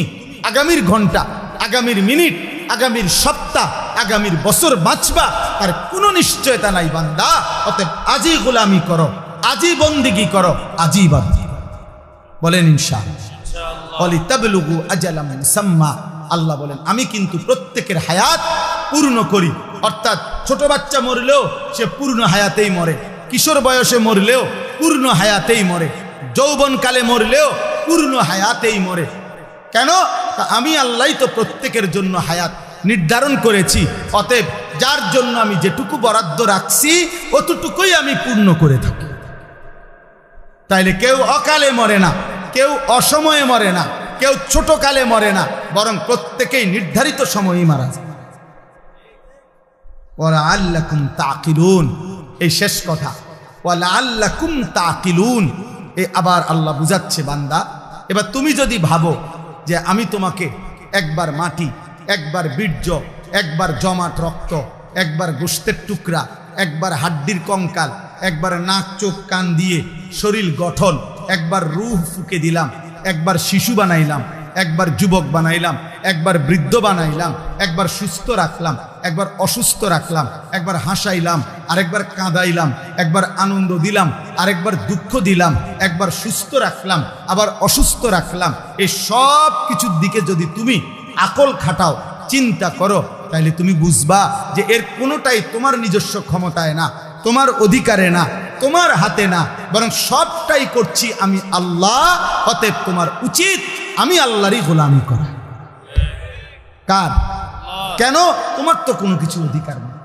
আগামীর ঘন্টা, আগামীর মিনিট, আগামীর সপ্তাহ, আগামীর বছর বাঁচবা আর কোনো নিশ্চয়তা নাই বান্দা। অতএব আজই গোলামি করো, আজই বন্দিগি করো, আজই বান্দা। বলেন ইনশাআল্লাহ। ওয়ালিতাবলুগু আজালাম মুসাম্মা, আল্লাহ বলেন আমি কিন্তু প্রত্যেকের হায়াত পূর্ণ করি। অর্থাৎ ছোট বাচ্চা মরলেও সে পূর্ণ হায়াতেই মরে, কিশোর বয়সে মরলেও পূর্ণ হায়াতেই মরে, যৌবনকালে মরলেও পূর্ণ হায়াতেই মরে। কেন? আমি আল্লাহই তো প্রত্যেকের জন্য হায়াত নির্ধারণ করেছি। অতএব যার জন্য আমি যেটুকু বরাদ্দ রাখছি অতটুকুই আমি পূর্ণ করে থাকি। তাইলে কেউ অকালে মরে না, কেউ অসময়ে মরে না, কেউ ছোট কালে মরে না, বরং প্রত্যেকেই নির্ধারিত সময়ই মারা যায়। ওয়ালাআল্লাকুম তাকিলুন, এই শেষ কথা, ওয়ালাআল্লাকুম তাকিলুন। আবার আল্লাহ বুঝাচ্ছে বান্দা, এবার তুমি যদি ভাবো যে আমি তোমাকে একবার মাটি, একবার বীর্য, একবার জমাট রক্ত, একবার গোশতের টুকরা, একবার হাড্ডির কঙ্কাল, একবার নাক চোখ কান দিয়ে শরীর গঠন, একবার রূহ ফুঁকে দিলাম, একবার শিশু বানাইলাম, একবার যুবক বানাইলাম, একবার বৃদ্ধ বানাইলাম, একবার সুস্থ রাখলাম, একবার অসুস্থ রাখলাম, একবার হাসাইলাম, আরেকবার কাঁদাইলাম, একবার আনন্দ দিলাম, আরেকবার দুঃখ দিলাম, একবার সুস্থ রাখলাম, আবার অসুস্থ রাখলাম, এই সব কিছুর দিকে যদি তুমি আকল খাটাও, চিন্তা করো, তাহলে তুমি বুঝবা যে এর কোনোটাই তোমার নিজস্ব ক্ষমতায় না, তোমার অধিকারে না, তোমার হাতে না, বরং সবটাই করছি আমি আল্লাহ। অতএব তোমার উচিত আমি আল্লাহরই গোলামি করা। কার? কেন? তোমার তো কোনো কিছু অধিকার নেই,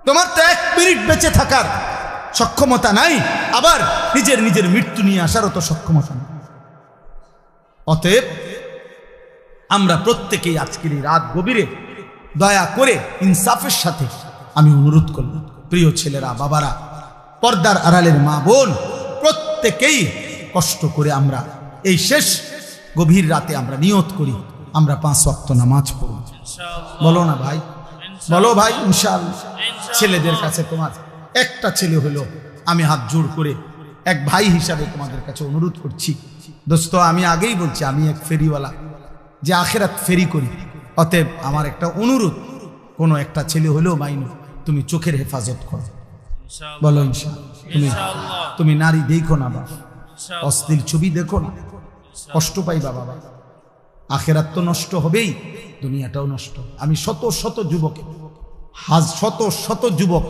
তোমার তো 1 মিনিট বেঁচে থাকার সক্ষমতা নাই, আবার নিজের মৃত্যু নিয়ে আসারও তো সক্ষমতা নেই। অতএব আমরা প্রত্যেকেই আজকের এই রাত গভীরে দয়া করে ইনসাফের সাথে আমি অনুরোধ করলাম, প্রিয় ছেলেরা, বাবারা, পর্দার আড়ালের মা বোন, প্রত্যেকেই কষ্ট করে আমরা এই শেষ গভীর রাতে আমরা নিয়ত করি আমরা 5 ওয়াক্ত নামাজ পড়ব। বলো না ভাই, বলো ভাই ইনশাআল্লাহ। ছেলেদের কাছে তোমার একটা ছেলে হলো, আমি হাত জোড় করে এক ভাই হিসাবে তোমাদের কাছে অনুরোধ করছি, দোস্ত, আমি আগেই বলছি আমি এক ফেরিওয়ালা, যে আখেরাত ফেরি করি। অতএব আমার একটা অনুরোধ, কোনো একটা ছেলে হলেও মাইনো তুমি চোখের হেফাজত করো। বলো ইনশাআল্লাহ। তুমি নারী দেখো না বাবা, অশ্লীল ছবি দেখো না, কষ্ট পাইবা বাবা। আখেরাত তো নষ্ট হবেই, দুনিয়াটাও নষ্ট। আমি শত শত যুবক, শত যুবক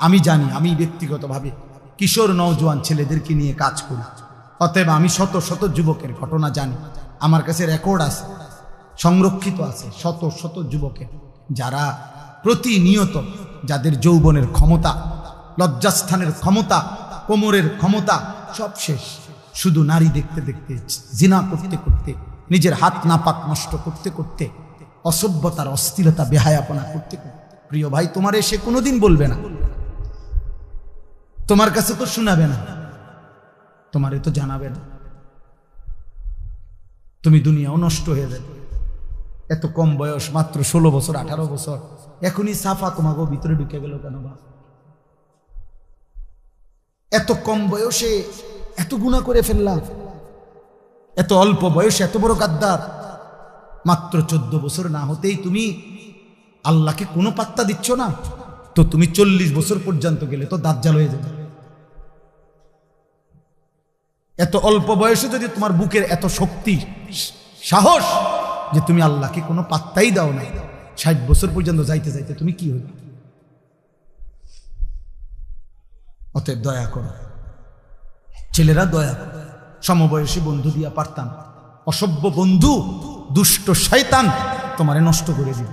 আমি জানি, আমি ব্যক্তিগতভাবে কিশোর নওজোয়ান ছেলেদেরকে নিয়ে কাজ করি। অতএব আমি শত শত যুবকের ঘটনা জানি, আমার কাছে রেকর্ড আছে, সংরক্ষিত আছে, শত শত যুবকের যারা প্রতিনিয়ত, যাদের যৌবনের ক্ষমতা, লজ্জাস্থানের ক্ষমতা, কোমরের ক্ষমতা সব শেষ, শুধু নারী দেখতে দেখতে, জিনা করতে করতে, নিজের হাত নাপাক নষ্ট করতে করতে, অসভ্যতার অস্থিরতা বেহায়াপনা করতে করতে। প্রিয় ভাই, তোমার সে কোনোদিন বলবে না, তোমার কাছে তো শোনাবে না, তোমারে তো জানাবে না, তুমি দুনিয়াও নষ্ট হয়ে যাবে। এত কম বয়স, মাত্র 16 বছর 18 বছর, এখনই সাফা তোমাকে ভিতরে ঢুকে গেল কেন বা? এত কম বয়সে এত গুনাহ করে ফেললাম, এত অল্প বয়সে এত বড় গাদ্দার। মাত্র 14 বছর না হতেই তুমি আল্লাহকে কোনো পাত্তা দিচ্ছ না, তো তুমি 40 বছর পর্যন্ত গেলে তো দাজ্জাল হয়ে যাবে। এত অল্প বয়সে যদি তোমার বুকের এত শক্তি, সাহস, যে তুমি আল্লাহকে কোনো পাত্তাই দাও না, 60 বছর পর্যন্ত যাইতে যাইতে তুমি কি হইবে? অতএব দয়া করো ছেলেরা, দয়া করো। সমবয়সী বন্ধু দিয়া পারতাম, অসভ্য বন্ধু, দুষ্ট শয়তান তোমারে নষ্ট করে দিল,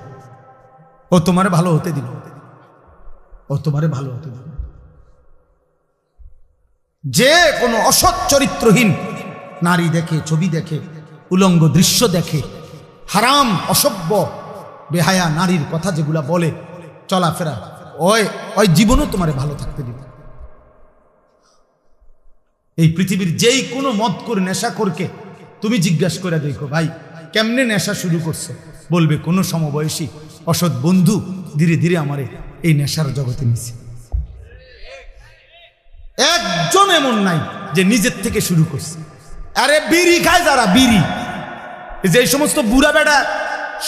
ও তোমারে ভালো হতে দিল, ও তোমারে ভালো হতে দিল। যে কোনো অসৎ চরিত্রহীন নারী দেখে, ছবি দেখে, উলঙ্গ দৃশ্য দেখে, হারাম অসভ্য বেহায়া নারীর কথা যেগুলা বলে, চলাফেরা, ওই জীবনও তোমারে ভালো থাকতে দিবে। এই পৃথিবীর যেই কোনো মদ করে নেশা করকে তুমি জিজ্ঞাসা করে দেখো, ভাই কেমনে নেশা শুরু করছো, বলবে কোনো সমবয়সী অসৎ বন্ধু ধীরে ধীরে আমারে এই নেশার জগতে নিছে। একজন এমন নাই যে নিজের থেকে শুরু করছে। আরে বিড়ি খায় যারা, বিড়ি, যে সমস্ত বুড়া বেড়া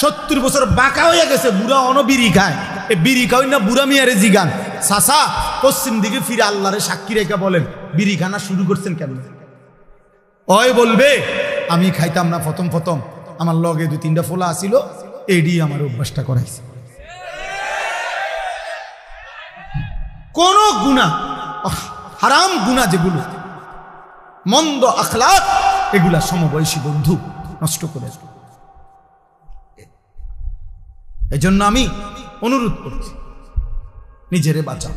70 বছর বাঁকা হয়ে গেছে, বুড়া বিড়ি খায়, এ বিড়ি খাওয়াই না বুড়া মিয়ারে জিগান, চাচা পশ্চিম দিকে ফিরে আল্লাহরে সাক্ষী রেখে বলেন বিড়ি খানা শুরু করছেন কেন? ওই বলবে আমি খাইতাম না প্রথম প্রথম, আমার লগে 2-3টা ফোলা আসিল, এডি আমার অভ্যাসটা করাইছে। কোন গুনাহ, হারাম গুনাহ যেগুলো, মন্দ আখলাক, এগুলা সমবয়সী বন্ধু নষ্ট করে। এই জন্য আমি অনুরোধ করছি, নিজেরে বাঁচাও,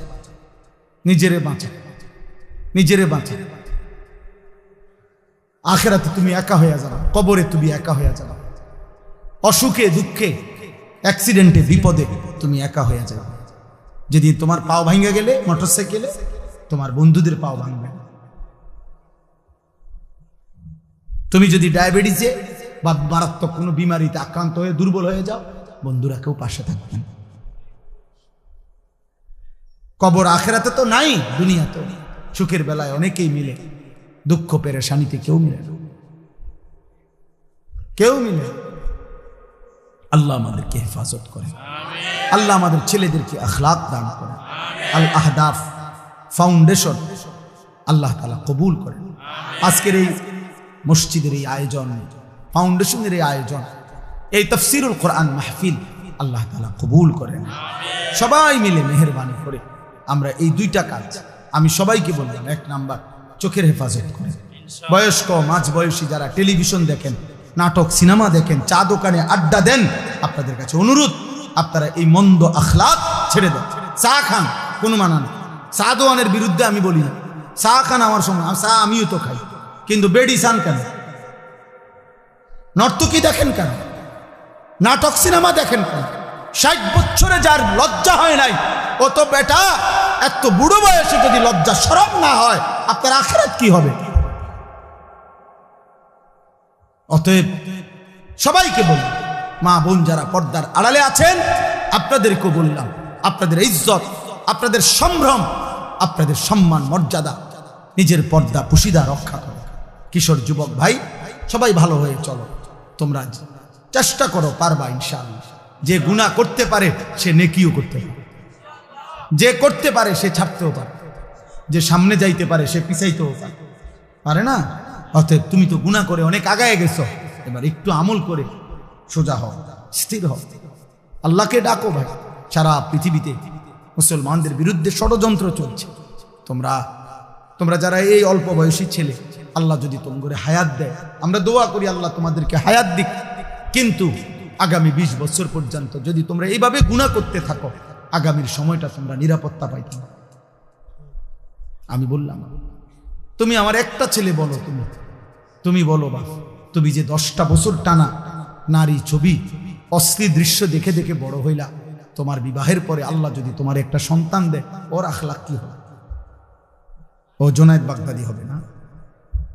নিজেরে বাঁচাও, নিজেরে বাঁচাও। আখেরাতে তুমি একা হয়ে যাবে, কবরে তুমি একা হয়ে যাবে, অসুখে দুঃখে অ্যাক্সিডেন্টে বিপদে তুমি একা হয়ে যাবে। যদি তোমার পাও ভাঙে গেলে মোটরসাইকেলে, তোমার বন্ধুদের পাও ভাঙবে। তুমি যদি ডায়াবেটিসে বা মারাত্মক কোনো বিমারিতে আক্রান্ত হয়ে দুর্বল হয়ে যাও, বন্ধুরা কেউ পাশে থাকবেন। কবর আখেরাতে তো নাই, দুনিয়াতে সুখের বেলায় অনেকেই মিলে, দুঃখ পেরেশানিতে কেউ মিলে না, কেউ মিলে। আল্লাহ আমাদেরকে হেফাজত করে, আল্লাহ আমাদের ছেলেদেরকে আখলাক দান করে, আল আহদাফ ফাউন্ডেশন আল্লাহ তাআলা কবুল করেন। আজকের এই মসজিদের এই আয়োজন, ফাউন্ডেশনের এই আয়োজন, এই তাফসীরুল কোরআন মাহফিল আল্লাহ তাআলা কবুল করেন। সবাই মিলে মেহেরবানি করে আমরা এই 2টা কাজ আমি সবাইকে বললাম। 1 নাম্বার, চোখের হেফাজত করেন। বয়স্ক মাঝ বয়সী যারা টেলিভিশন দেখেন, নাটক সিনেমা দেখেন, চা দোকানে আড্ডা দেন, আপনাদের কাছে অনুরোধ, আপনারা এই মন্দ আখলাক ছেড়ে দেন। চা খান, কোনো মানা নেই, চা দোয়ানের বিরুদ্ধে আমি বলি না, চা খান আমার সময়, চা আমিও তো খাই, কিন্তু বেডি চান কেন? নর্তকী দেখেন কেন? নাটক সিনেমা দেখেন কেন? 60 বছরে যার লজ্জা হয় নাই, ও তো বেটা এত বুড়ো বয়সে যদি লজ্জা শরম না হয়, আপনার আখিরাত কি হবে? অতএব সবাইকে বলি, মা বোন যারা পর্দার আড়ালে আছেন, আপনাদেরকে বললাম, আপনাদের ইজ্জত, আপনাদের সম্ভ্রম, আপনাদের সম্মান মর্যাদা, নিজের পর্দা পুশিদা রক্ষা করো। কিশোর যুবক ভাই, সবাই ভালো হয়ে চলো। তোমরা চেষ্টা করো, পারবা ইনশাআল্লাহ। যে গুনাহ করতে পারে সে নেকিও করতে পারে, যে করতে পারে সে ছাড়তেও পারে, যে সামনে যাইতে পারে সে পিছাইতেও পারে না? অতএব তুমি তো গুনাহ করে অনেক আগায় গেছো, এবার একটু আমল করে সোজা হও, স্থির হও, আল্লাহকে ডাকো। ভাই, সারা পৃথিবীতে মুসলমানদের বিরুদ্ধে ষড়যন্ত্র চলছে। তোমরা যারা এই অল্প বয়সী ছেলে, আল্লাহ যদি তোমাদের হায়াত দেয়, আমরা দোয়া করি আল্লাহ তোমাদেরকে হায়াত দিক। কিন্তু আগামী 20 বছর পর্যন্ত যদি তোমরা এইভাবে গুনাহ করতে থাকো, আগামীর সময়টা তোমরা নিরাপত্তা পাইতে না। আমি বললাম, তুমি আমার একটা ছেলে বলো, তুমি বলো বা তুমি যে 10টা বছর টানা নারী ছবি অশ্লীল দৃশ্য দেখে দেখে বড় হইলা, তোমার বিবাহের পরে আল্লাহ যদি তোমার একটা সন্তান দেয়, ওর আখলাক কি হবে? ও জোনায়েদ বাগদাদি হবে না?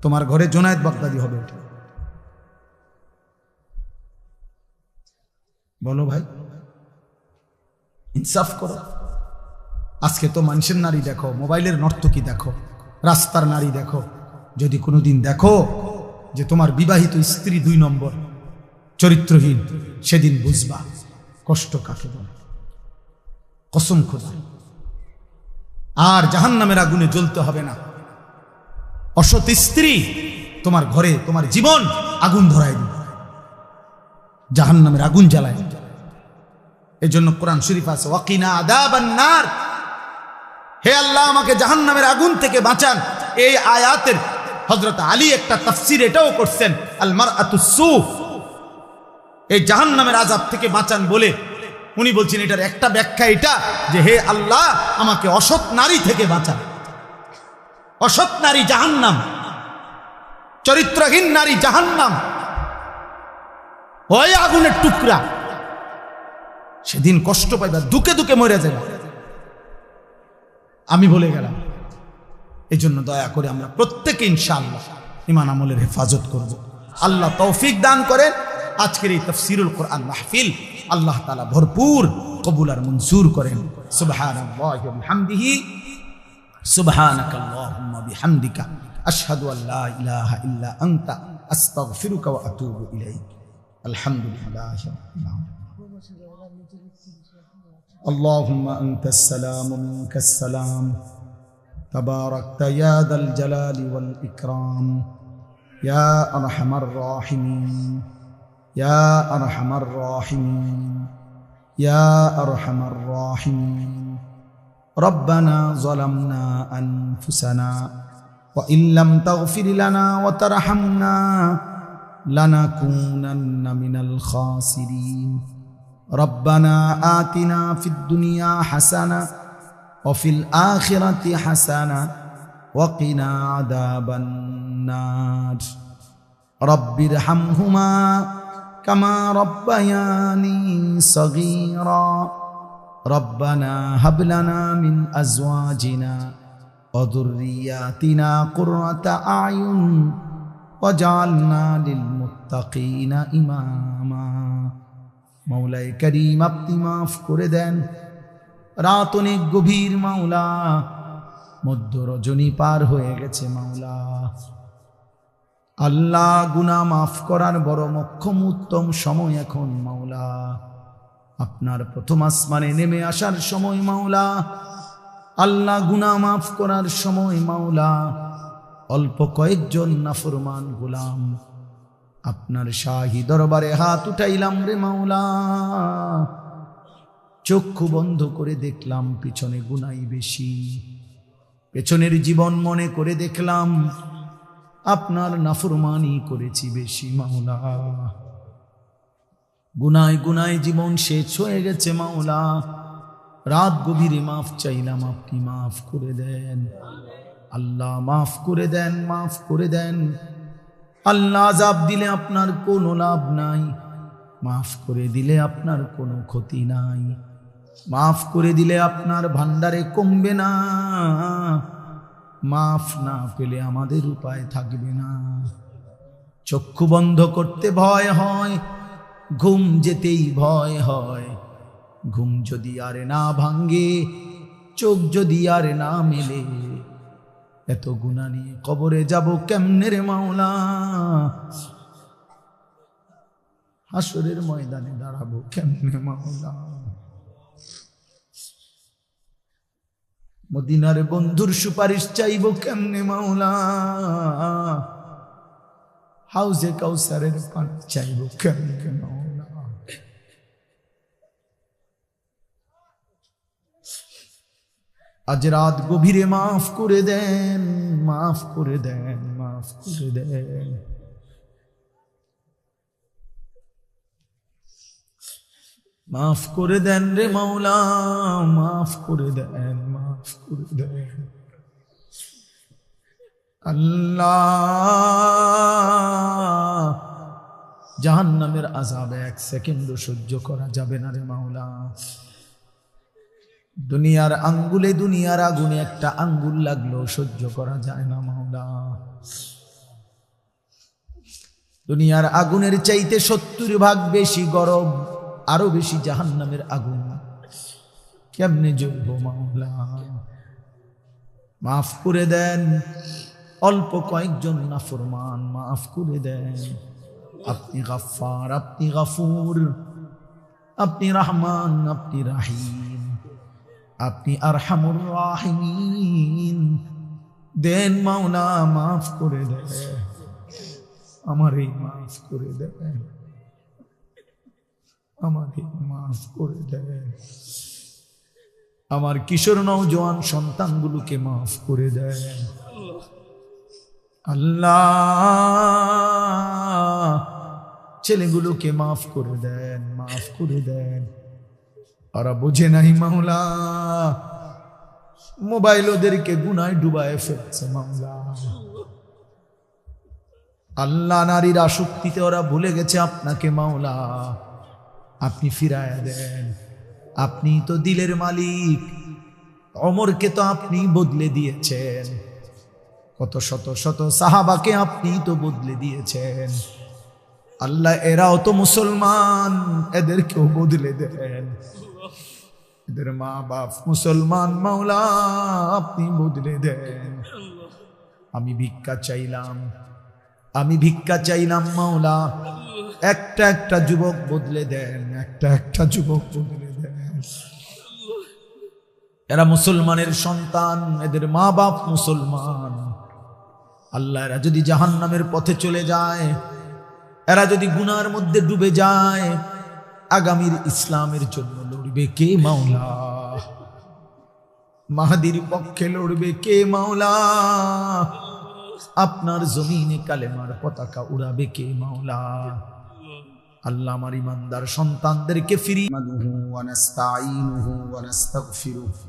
তোমার ঘরে জোনায়েদ বাগদাদি হবে? বলো ভাই, ইনসাফ করো। আজকে তো মানুষের নারী দেখো, মোবাইলের নর্তকী দেখো, রাস্তার নারী দেখো। যদি কোনোদিন দেখো যে তোমার বিবাহিত স্ত্রী 2 নম্বর চরিত্রহীন, সেদিন বুঝবা কষ্ট কাকে বলে। কসম খোদা, আর জাহান্নামের আগুনে জ্বলতে হবে না। অসৎ স্ত্রী তোমার ঘরে তোমার জীবন আগুন ধরায় দিবে, জাহান্নামের আগুন জ্বালায়। এই জন্য কোরআন শরীফ আছে, ওয়াকিনা আযাবান নার, হে আল্লাহ আমাকে জাহান্নামের আগুন থেকে বাঁচান। এই আয়াতের হযরত আলী একটা তাফসীর এটাও করছেন, আল মারআতুস সু, এই জাহান্নামের আযাব থেকে বাঁচান বলে উনি বলছেন এটার একটা ব্যাখ্যা এটা যে হে আল্লাহ আমাকে অসৎ নারী থেকে বাঁচান। অসৎ নারী জাহান্নাম, চরিত্রহীন নারী জাহান্নাম, ওই আগুনের টুকরা। সেদিন কষ্ট পাইবা, দুকে দুকে মরে যাবে। আমি বলে গেলাম। এই জন্য দয়া করে আমরা প্রত্যেকে ইনশাআল্লাহ ঈমান আমলের হেফাজত করব। আল্লাহ তৌফিক দান করেন। আজকের এই তাফসীরুল কোরআন মাহফিল আল্লাহ তাআলা ভরপুর কবুল আর মঞ্জুর করেন। সুবহানাল্লাহি ওয়া বিহামদিহি, সুবহানাকাল্লাহুম্মা বিহামদিকা, আশহাদু আল্লা ইলাহা ইল্লা আনতা, আস্তাগফিরুকা ওয়া আতুবু ইলাইক। আলহামদুলিল্লাহি রাব্বিল আলামিন। আল্লাহুম্মা আনতাস সালাম ওয়া মিনকাস সালাম, তাবারাকতা ইয়া যাল জালালি ওয়াল ইকরাম, ইয়া আরহামার রাহিমিন, ইয়া আরহামার রাহিমিন, ইয়া আরহামার রাহিমিন। রব্বানা যালামনা আনফুসানা ওয়া ইল্লাম তাগফির লানা ওয়া তারহামনা লানাকুনান্না মিনাল খাসিরিন। রব্বানা আতিনা ফিদ দুনিয়া হাসানা ওয়া ফিল আখিরাতি হাসানা ওয়া কিনা আযাবান নার। রব্বিরহামহুমা কামা রব্বায়ানি সগীরা। রব্বানা হাব লানা মিন আজওয়াজিনা ওয়া যুররিয়াতিনা কুররাতা আয়ুন ওয়াজআলনা লিল মুত্তাকিনা ইমামা। মাওলায়ে কারীম আপনি মাফ করে দেন। রাত অনেক গভীর মাওলা, মধ্য রজনী পার হয়ে গেছে মাওলা। আল্লাহ গুনাহ মাফ করার বড় মোক্ষম উত্তম সময় এখন মাওলা। আপনার প্রথম আসমানে নেমে আসার সময় মাওলা। আল্লাহ গুনাহ মাফ করার সময় মাওলা। অল্প কয়েকজন নাফরমান গোলাম আপনার শাহী দরবারে হাত উঠাইলাম রে মাওলা। চক্ষু বন্ধ করে দেখলাম পিছনে গুনাই বেশি, পেছনের জীবন মনে করে দেখলাম আপনার নাফরমানি করেছি বেশি মাওলা। গুনায় গুনায় জীবন শেষ হয়ে গেছে মাওলা। রাত গভীরে মাফ চাইলাম, আপনি মাফ করে দেন আল্লাহ, মাফ করে দেন, মাফ করে দেন আল্লাহ। আযাব দিলে আপনার কোনো লাভ নাই, মাফ করে দিলে আপনার কোনো ক্ষতি নাই, মাফ করে দিলে আপনার ভান্ডারে কমবে না, মাফ না পেলে আমাদের উপায় থাকবে না। চক্ষু বন্ধ করতে ভয় হয়, ঘুম যেতেই ভয় হয়, ঘুম যদি আর না ভাঙ্গে, চোখ যদি আর না মেলে, এত গুনাহ নিয়ে কবরে যাব কেমনে রে মাওলা, হাসরের ময়দানে দাঁড়াবো কেমনে মাওলা। মদিনার বন্ধুর সুপারিশ চাইব কেমনে মাওলা, হাউজে কাউসারের পানি চাইব কেমনে মাওলা। আজ রাত গভীরে মাফ করে দেন, মাফ করে দেন, মাফ করে দেন। মাফ করে দেন রে মাওলা, মাফ করে দেন, মাফ করে দেন। আল্লাহ, জাহান্নামের আযাব এক সেকেন্ডও সহ্য করা যাবে না রে মাওলা। দুনিয়ার আঙ্গুলে, দুনিয়ার আগুনে একটা আঙ্গুল লাগলো সহ্য করা যায় না মাওলা। দুনিয়ার আগুনের চাইতে 70 ভাগ বেশি গরম, আরো বেশি জাহান্নামের আগুন, কেমনে জ্বলবো মাওলা। মাফ করে দেন, অল্প কয়েকজন নাফরমান, মাফ করে দেন। আপনি গাফফার, আপনি গাফুর, আপনি রহমান, আপনি রাহিম, আপনি আরহামুর রাহিমিন। দেন মাওলা, মাফ করে দেন, আমারে মাফ করে দেন, আমাকে মাফ করে দেন। আমার কিশোর নওজোয়ান সন্তানগুলোকে মাফ করে দেন আল্লাহ। ছেলেগুলোকে মাফ করে দেন, মাফ করে দেন। ওরা বোঝে নাই মাওলা, মোবাইল ওদেরকে গুনায় ডুবায় ফেলছে মাওলা। আল্লাহ, নারীর আসক্তিতে ওরা ভুলে গেছে আপনাকে মাওলা, আপনি ফিরায়া দেন। আপনি তো দিলের মালিক, ওমরকে তো আপনি বদলে দিয়েছেন, কত শত শত সাহাবাকে আপনি তো বদলে দিয়েছেন। আল্লাহ, এরাও তো মুসলমান, এদেরকেও বদলে দেন। এদের মা বাপ মুসলমান মাওলা, আপনি বদলে দেন। আমি ভিক্ষা চাইলাম, আমি ভিক্ষা চাইলাম মাওলা, একটা একটা যুবক বদলে দেন, একটা একটা যুবক বদলে দেন। এরা মুসলমানের সন্তান, এদের মা বাপ মুসলমান। আল্লাহ, এরা যদি জাহান্নামের পথে চলে যায়, এরা যদি গুনার মধ্যে ডুবে যায়, আগামীর ইসলামের জন্য লড়বে কে মাওলা? মাহাদির পক্ষে লড়বে কে মাওলা? আপনার জমিনে কালেমার পতাকা উড়াবে কে মাওলা? আল্লাহ, আমার ইমানদার সন্তানদেরকে ফিরিয়ে নাহমাদুহু ওয়া নাস্তাঈনুহু ওয়া নাস্তাগফিরুহু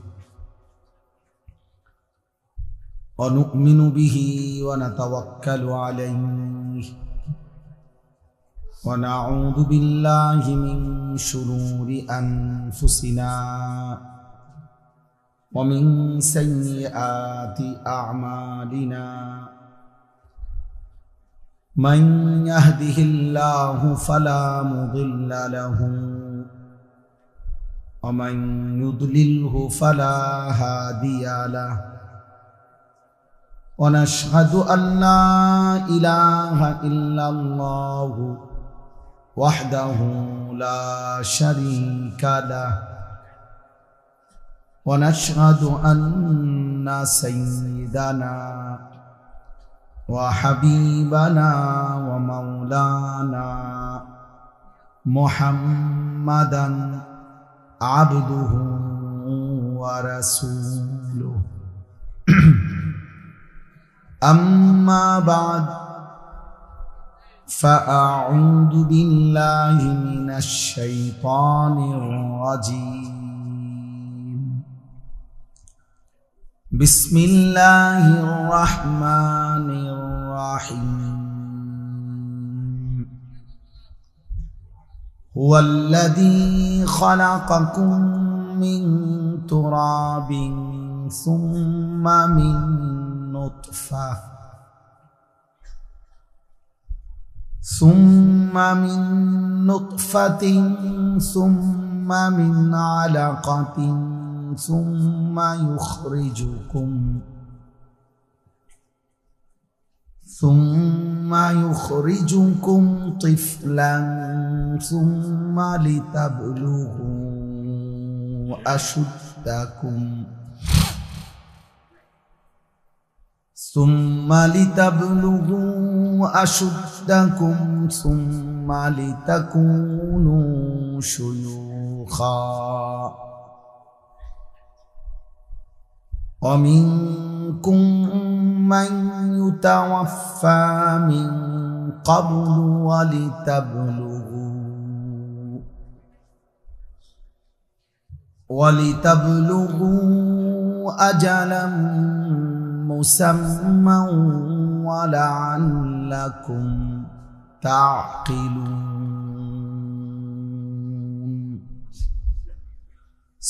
ওয়া নু'মিনু বিহি ওয়া নাতাওয়াক্কালু আলাইহি ওয়া নাউযু বিল্লাহি মিন শুরুরি আনফুসিনা ওয়া মিন সাইয়্যাতি আ'মালিনা। من يهده الله فلا مضل له ومن يضلله فلا هادي له ونشهد أن لا إله إلا الله وحده لا شريك له ونشهد أن سيدنا وحبيبنا ومولانا محمدا عبده ورسوله أما بعد فأعوذ بالله من الشيطان الرجيم بسم الله الرحمن الرحيم হুয়াল্লাযী খালাকাকুম মিন তুরাবিন সুম্মা মিন নুতফাহ ثم من نطفة ثم من علقة ثم يخرجكم طفلا ثم لتبلغوا أشدكم ثم لتكونوا شيوخا ومنكم من يتوفى من قبل ولتبلغوا أجلا مسمى ولعلكم تعقلون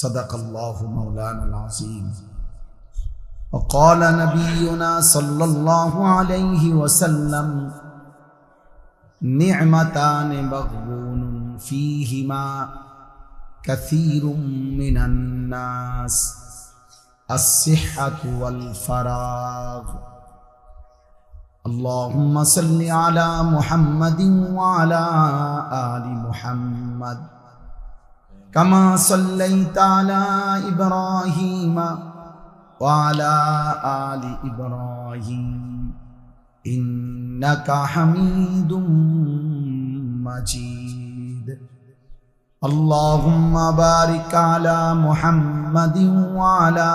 صدق الله مولانا العظيم وقال نبينا صلى الله عليه وسلم نعمتان مغبون فيهما كثير من الناس الصحة والفراغ اللهم صل على محمد وعلى آل محمد كما صليت على إبراهيم وعلى آل إبراهيم إنك حميد مجيد اللهم بارك على محمد وعلى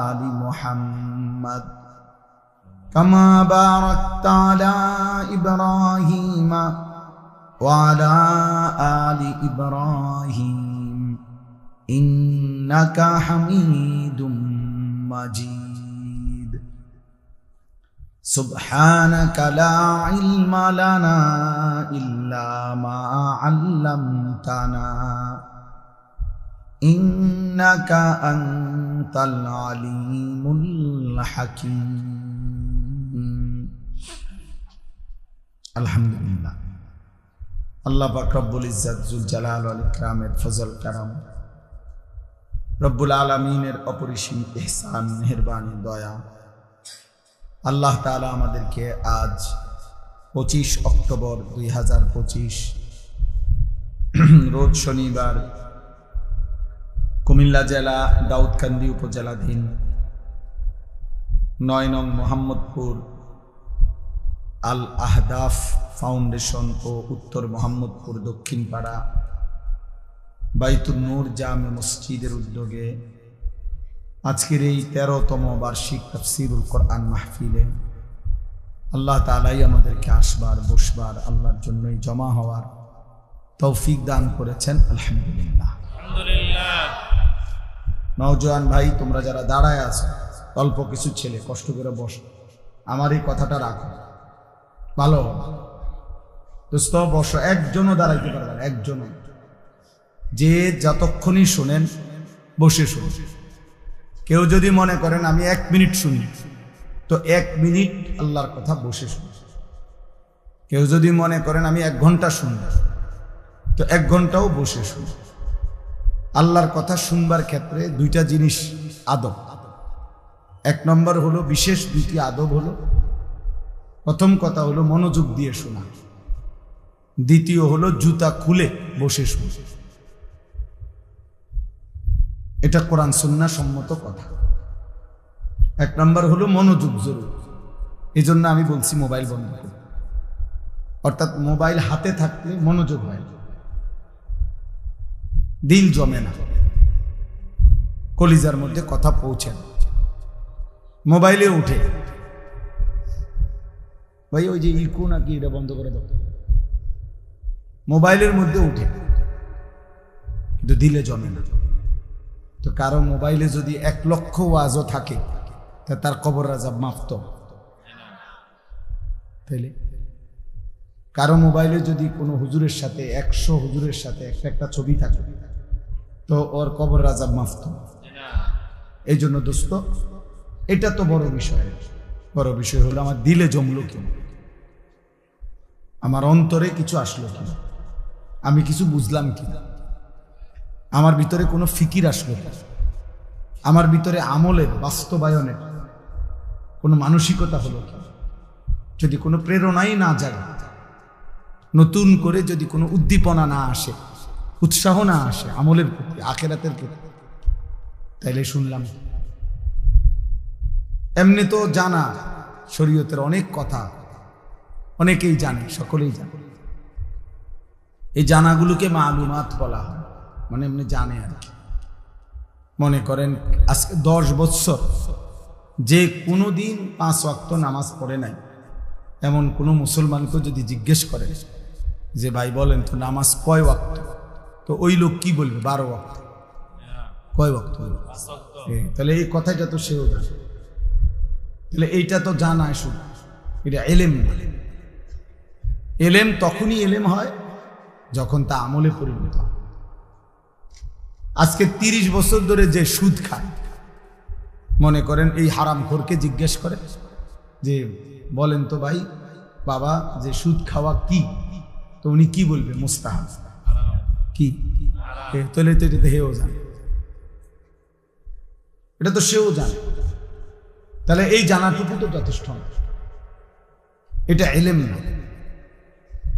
آل محمد كما باركت على إبراهيم وعلى آل إبراهيم إنك حميد مجيد سبحانك لا علم لنا إلا ما علمتنا إنك أنت العليم الحكيم الحمد لله الله পাক রব্বুল ইজ্জত জুল জালাল ওয়াল ইকরামের ফজল করম রব্বুল আলামিনের অপরিসীম ইহসান মেহেরবানি দয়া আল্লাহ তাআলা আমাদেরকে আজ 25 অক্টোবর 2025 রোজ শনিবার কুমিল্লা জেলা দাউদকান্দি উপজেলাধীন 9 নং মোহাম্মদপুর আল আহদাফ ফাউন্ডেশন ও উত্তর মোহাম্মদপুর দক্ষিণ পাড়া বাইতুন নূর জামে মসজিদের উদ্যোগে আজকের এই 13তম বার্ষিক তাফসীরুল কোরআন মাহফিলে আল্লাহ তাআলাই আমাদেরকে আসবার বসবার আল্লাহর জন্যই জমা হওয়ার তৌফিক দান করেছেন আলহামদুলিল্লাহ। নওজোয়ান ভাই তোমরা যারা দাঁড়ায় আছো, অল্প কিছু ছেলে কষ্ট করে বসো, আমার এই কথাটা রাখো, ভালো হবে দোস্ত, বসো। একজনও দাঁড়াইতে পারবে না, একজনও। যে যতক্ষণই শোনেন বসে শুনুন। কেউ যদি মনে করেন আমি 1 মিনিট শুনি, তো 1 মিনিট আল্লাহর কথা বসে শুনুন। কেউ যদি মনে করেন আমি 1 ঘন্টা শুনব, তো 1 ঘন্টাও বসে শুনুন। আল্লাহর কথা শুনবার ক্ষেত্রে 2টা জিনিস আদব। 1 নম্বর হলো বিশেষ 2টি আদব হলো, প্রথম কথা হলো মনোযোগ দিয়ে শোনা, দ্বিতীয় হলো জুতা খুলে বসে শোনা। এটা কোরআন সুন্নাহ সম্মত কথা। 1 নম্বর হলো মনোযোগ জরুরি, এই জন্য আমি বলছি মোবাইল বন্ধ করুন। অর্থাৎ মোবাইল হাতে থাকলে মনোযোগ হয়, দিল জমে না, কলিজার মধ্যে কথা পৌঁছে না। মোবাইলে উঠে ভাই ওই যে ইকো নাকি এটা বন্ধ করে দাও, মোবাইলের মধ্যে উঠে কিন্তু দিলে জমে না। তো কারো মোবাইলে যদি 1 লক্ষ ওয়াজও থাকে, তা তার কবর আযাব মাফ তো, তাইলে কারো মোবাইলে যদি কোনো হুজুরের সাথে 100 হুজুরের সাথে একটা ছবি থাকে তো ওর কবর আযাব মাফ তো। এই জন্য দোস্ত, এটা তো বড় বিষয়। বড় বিষয় হলো আমার দিলে জমলো কেন, আমার অন্তরে কিছু আসলো কিনা, আমি কিছু বুঝলাম কিনা, আমার ভিতরে কোনো ফিকির আসলো কিনা, আমার ভিতরে আমলের বাস্তবায়নের কোনো মানসিকতা হলো কিনা। যদি কোনো প্রেরণাই না জাগে, নতুন করে যদি কোনো উদ্দীপনা না আসে, উৎসাহ না আসে আমলের প্রতি, আখিরাতের প্রতি, তাইলে শুনলাম। এমনি তো জানা শরীয়তের অনেক কথা, অনেকেই জানে, সকলেই জানে। এই জানাগুলোকে মালুমাত বলা হয়, মানে এমনি জানে আর কি। মনে করেন আজকে 10 বছর যে কোনো দিন 5 ওয়াক্ত নামাজ পড়ে নাই এমন কোনো মুসলমানকে যদি জিজ্ঞেস করে যে ভাই বলেন তো নামাজ কয় ওয়াক্ত, তো ওই লোক কি বলবে? 12 ওয়াক্ত। কয় ওয়াক্ত? তাহলে এই কথাটা তো সেও জানে। তাহলে এইটা তো জানায় শুধু, এটা এলেম। এলেম তখনই এলেম হয় যখন তা আমলে পরিণত হয়। আজকে 30 বছর ধরে যে সুদ খায়, মনে করেন এই হারামখোরকে জিজ্ঞেস করে যে বলেন তো ভাই বাবা যে সুদ খাওয়া কি, তো উনি কি বলবে? মুস্তাহাব। কি? তাহলে তো এটা হেও জানে, এটা তো সেও জানে। তাহলে এই জানাটুকু তো যথেষ্ট না, এটা এলেম না,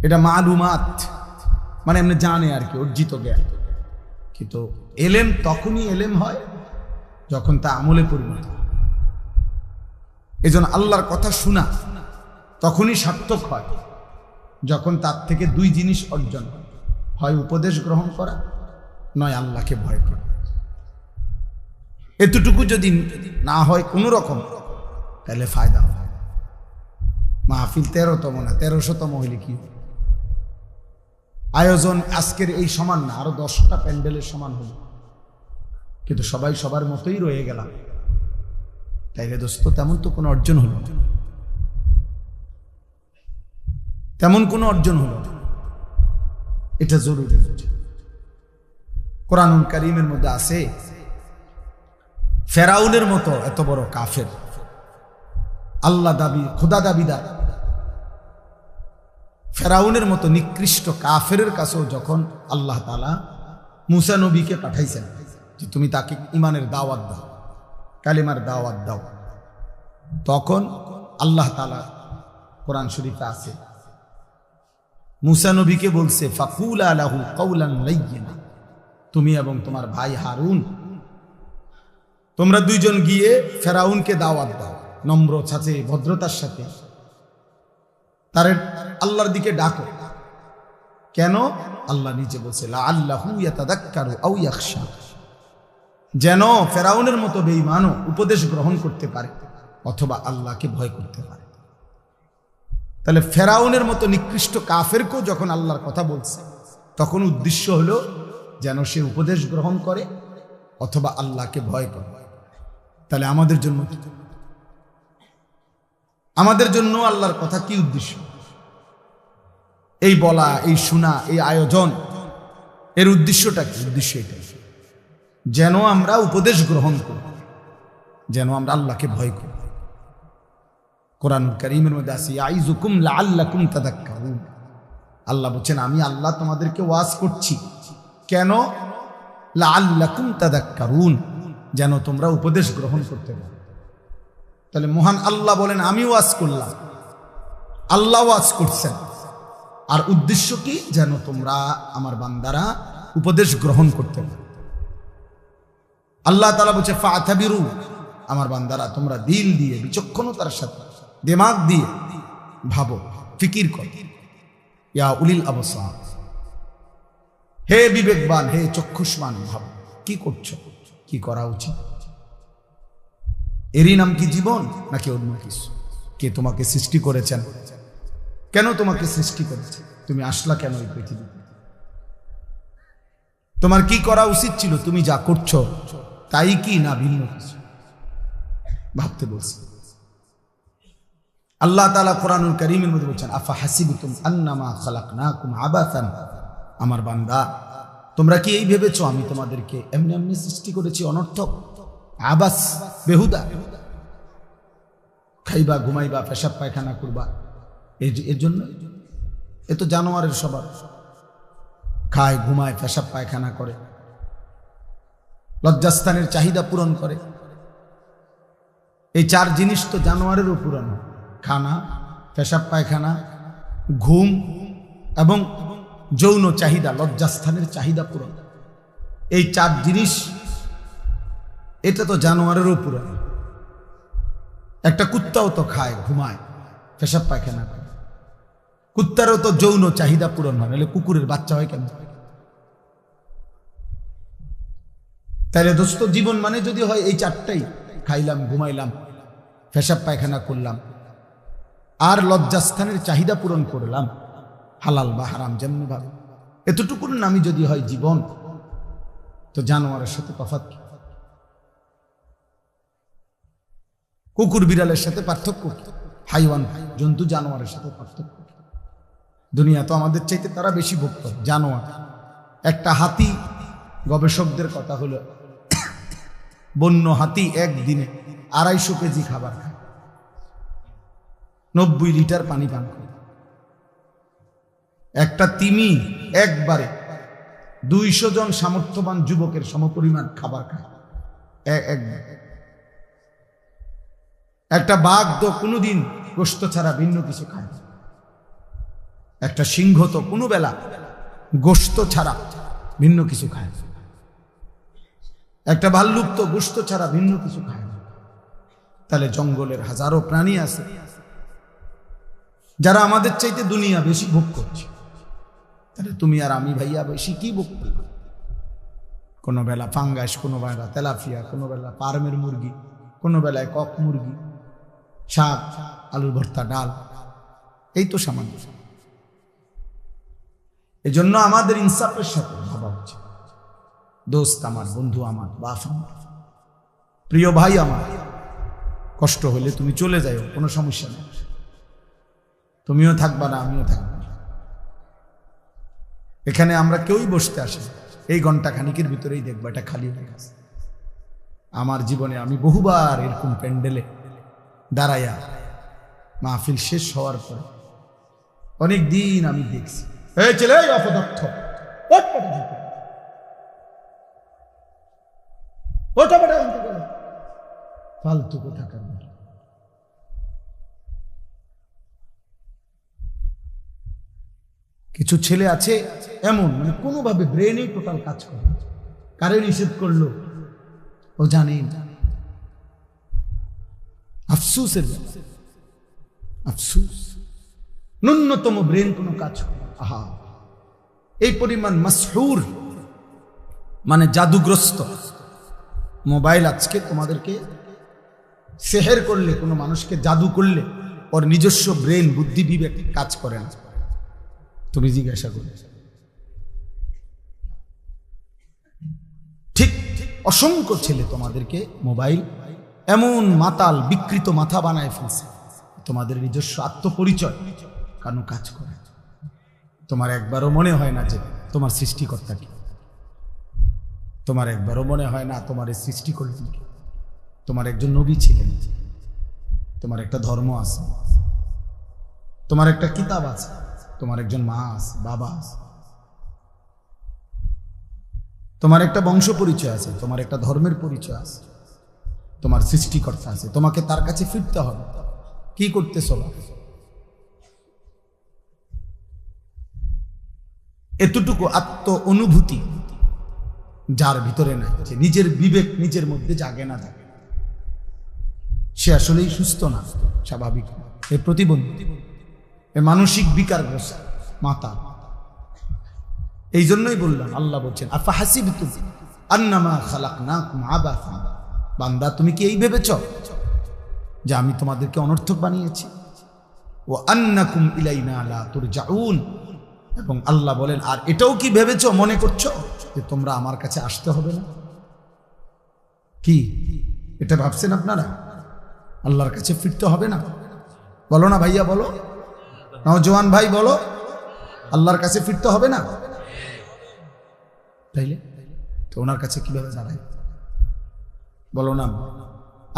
এটা মালুমাত, মানে এমনি জানে আর কি, অর্জিত জ্ঞান। কিন্তু এলেম তখনই এলেম হয় যখন তা আমলে পরিণত হয়। এই জন্য আল্লাহর কথা শোনা তখনই সার্থক হয় যখন তার থেকে 2 জিনিস অর্জন হয়, হয় উপদেশ গ্রহণ করা, নয় আল্লাহকে ভয় করা। এতটুকু যদি না হয় কোনো রকম, তাহলে ফায়দা হবে। মাহফিল 13তম না 1300তম হইলে কি আয়োজন আজকের এই সমান না, আরো 10টা প্যান্ডেলের সমান হলো, কিন্তু সবাই সবার মতোই রয়ে গেলাম। তাইলে দোস্ত তেমন তো কোনো অর্জন হলো না, তেমন কোনো অর্জন হলো না। এটা জরুরি। কোরআনুল কারীমের মধ্যে আছে ফেরাউনের মতো এত বড় কাফের, আল্লাহ দাবি, খোদা দাবিদার ফেরাউনের মতো নিকৃষ্ট কাফেরের কাছেও যখন আল্লাহ তাআলা মুসা নবীকে পাঠাইছেন যে তুমি তাকে ইমানের দাওয়াত দাও, কালিমার দাওয়াত দাও, তখন আল্লাহ তাআলা কোরআন শরীফে আছে মুসা নবীকে বলছে ফাকুলা লাহু কাওলান লাইয়িনা, তুমি এবং তোমার ভাই হারুন তোমরা 2 জন গিয়ে ফেরাউনকে দাওয়াত দাও, নম্র সাথে ভদ্রতার সাথে তার আল্লাহর দিকে ডাকো। কেন? আল্লাহ নিজে বলছে লাআল্লাহু ইয়াতাযাক্কারু আও ইয়াখশা, যেন ফেরাউনের মতো বেঈমানও উপদেশ গ্রহণ করতে পারে অথবা আল্লাহকে ভয় করতে পারে। তাহলে ফেরাউনের মতো নিকৃষ্ট কাফেরকেও যখন আল্লাহর কথা বলছে তখন উদ্দেশ্য হলো যেন সে উপদেশ গ্রহণ করে অথবা আল্লাহকে ভয় করে। তাহলে আমাদের জন্য কি? আমাদের জন্য আল্লাহর কথা কি উদ্দেশ্য? এই বলা, এই শোনা, এই আয়োজন, এর উদ্দেশ্যটা কি? উদ্দেশ্য এটা যেন আমরা উপদেশ গ্রহণ করি, যেন আমরা আল্লাহকে ভয় করি। কোরআনুল কারীমের মধ্যে আছে ইয়াইযুকুম লাআল্লাকুম তাযাক্কারুন, আল্লাহ বলেন আমি আল্লাহ তোমাদেরকে ওয়াজ করছি। কেন? লাআল্লাকুম তাযাক্কারুন, যেন তোমরা উপদেশ গ্রহণ করতে পারো। তাহলে মহান আল্লাহ বলেন আমি ওয়াজ করলাম, আল্লাহ ওয়াজ করছেন, আর উদ্দেশ্য কি? যেন তোমরা আমার বান্দারা উপদেশ গ্রহণ করতে পারো। আল্লাহ তাআলা বলছে ফাতাবিরু, আমার বান্দারা তোমরা দিল দিয়ে, বিচক্ষণতার সাথে, দিমাগ দিয়ে ভাবো, ফিকির করো। ইয়া উলিল আবসার, হে বিবেকবান, হে চক্ষুষ্মান, ভাবো কি করছো, কি করা উচিত। এরই নাম কি জীবন নাকি অন্য কিছু? কে তোমাকে সৃষ্টি করেছেন? কেন তোমাকে সৃষ্টি করেছে? তুমি আসলা কেন এই পৃথিবীতে? তোমার কি করা উচিত ছিল? তুমি যা করছো তাই কি না ভিন্ন কিছু? ভাবতে বলছি। আল্লাহ তাআলা কোরআনুল কারীমের মধ্যে বলছেন, আফা হাসিবতুম আন্নামা খালাকনাকুম আবাসান, আমার বান্দা তোমরা কি এই ভেবেছো আমি তোমাদেরকে এমনি এমনি সৃষ্টি করেছি অনর্থক? আবাস, বেহুদা। খাইবা, ঘুমাইবা, পেশাব পায়খানা করবা, এর জন্য? এ তো জানোয়ারের স্বভাব, খায়, ঘুমায়, পেশাব পায়খানা করে, লজ্জাস্থানের চাহিদা পূরণ করে। এই চার জিনিস তো জানোয়ারেরও পূরণ হয়: খানা, পেশাব পায়খানা, ঘুম এবং যৌন চাহিদা, লজ্জাস্থানের চাহিদা পূরণ। এই চার জিনিস, এটা তো জানোয়ারেরও পূরণ। একটা কুত্তাও তো খায়, ঘুমায়, পেশাব পায়খানা করে, কুত্তারও তো যৌন চাহিদা পূরণ হয়, নাহলে কুকুরের বাচ্চা হয় কেন? তাহলে দোস্ত, জীবন মানে যদি হয় এই চারটাই, খাইলাম, ঘুমাইলাম, পেশাব পায়খানা করলাম, আর লজ্জাস্থানের চাহিদা পূরণ করলাম, হালাল বা হারাম যেমনি ভাবে, এতটুকুর নামই যদি হয় জীবন, তো জানোয়ারের সাথে তফাৎ কি? কুকুর বিড়ালের সাথে পার্থক্য কি? হাইওয়ান, জন্তু জানোয়ারের সাথে পার্থক্য কি? দুনিয়া তো আমাদের চাইতে তারা বেশি ভোগ করে, জানোয়ার। একটা হাতি, গবেষকদের কথা হলো, বন্য হাতি একদিনে 250 কেজি খাবার খায়, 90 লিটার পানি পান করে। একটা তিমি একবারে 200 জন সামর্থ্যবান যুবকের সমপরিমাণ খাবার খায় একবার। একটা বাঘ তো কোনোদিন গোশত ছাড়া ভিন্ন কিছু খায় না। একটা সিংহ তো কোনো বেলা গোশত ছাড়া ভিন্ন কিছু খায় না। একটা ভাল্লুক তো গোশত ছাড়া ভিন্ন কিছু খায় না। তাহলে জঙ্গলের হাজারো প্রাণী আছে যারা আমাদের চাইতে দুনিয়া বেশি ভোগ করছে। তাহলে তুমি আর আমি ভাইয়া বেশি কি ভোগ করলাম? কোনো বেলা ফাঙ্গাস, কোনো বেলা তেলাপিয়া, কোনো বেলা ফার্মের মুরগি, কোনো বেলায় কক মুরগি, শাক, আলুর ভর্তা, ডাল, এই তো সামান্য। এই জন্য আমাদের ইনসাফের সাথে ভাবা উচিত। দোস্ত আমার, বন্ধু আমার, বাপ আমার, প্রিয় ভাই আমার, কষ্ট হলে তুমি চলে যাও, কোনো সমস্যা নেই। তুমিও থাকবা না, আমিও থাকবো না। এখানে আমরা কেউই বসতে আসি, এই ঘন্টা খানিকের ভিতরেই দেখবো এটা খালি হয়ে গেছে। আমার জীবনে আমি বহুবার এরকম প্যান্ডেলে দাঁড়াইয়া মাহফিল শেষ হওয়ার পরে অনেক দিন আমি দেখছি, এই ছেলে অপদার্থ, ফালতু কোথাকার। কিছু ছেলে আছে এমন, মানে কোনোভাবে ব্রেনেই টোটাল কাজ করে। কারে নিষেধ করলো ও জানে। আফসুসের আফসুস, ন্যূনতম ব্রেন কোনো কাজ করে। আহা, এই পরিমাণ মাসহুর, মানে জাদুগ্রস্ত মোবাইল আজকে তোমাদেরকে সেহের করলে, কোনো মানুষকে জাদু করলে ওর নিজস্ব ব্রেন, বুদ্ধি, বিবেক কাজ করে না। তুমি জিজ্ঞাসা করো। ঠিক অসংখ্য ছেলে তোমাদেরকে মোবাইল এমন মাতাল, বিকৃত মাথা বানায় ফেলছে, তোমাদের নিজস্ব আত্মপরিচয় কেন কাজ করে? তোমার একবারও মনে হয় না যে তোমার সৃষ্টিকর্তা কি? তোমার একবারও মনে হয় না তোমার এই সৃষ্টি করলেন কি? তোমার একজন নবী ছিলেন, তোমার একটা ধর্ম আছে, তোমার একটা কিতাব আছে, তোমার একজন মা আছে, বাবা আছে, তোমার একটা বংশ পরিচয় আছে, তোমার একটা ধর্মের পরিচয় আছে, তোমার সৃষ্টিকর্তা আছে। তোমাকে তার কাছে ফিরতে হবে। কি করতেছো? এতটুকু আত্ম অনুভূতি যার ভিতরে নাই, যে নিজের বিবেক নিজের মধ্যে জাগে না থাকে, সে আসলেই সুস্থ না, স্বাভাবিক, এ প্রতিবন্ধী, এ মানসিক বিকারগ্রস্ত মাতা। এই জন্যই বললাম, আল্লাহ বলছেন আফা হাসিবতুম আন্নামা খালাকনাকুম আবাসা, বান্দা তুমি কি এই ভেবেছ যে আমি তোমাদেরকে অনর্থক বানিয়েছি? ও আন্নাকুম ইলাইনা লা তুরজাউন, এবং আল্লাহ বলেন আর এটাও কি ভেবেছ, মনে করছো যে তোমরা আমার কাছে আসতে হবে না? কি এটা ভাবছেন আপনারা? আল্লাহর কাছে ফিরতে হবে না? বলো না ভাইয়া, বলো নওজোয়ান ভাই, বলো আল্লাহর কাছে ফিরতে হবে না? তাইলে তো ওনার কাছে কিভাবে দাঁড়ায়? বলো না।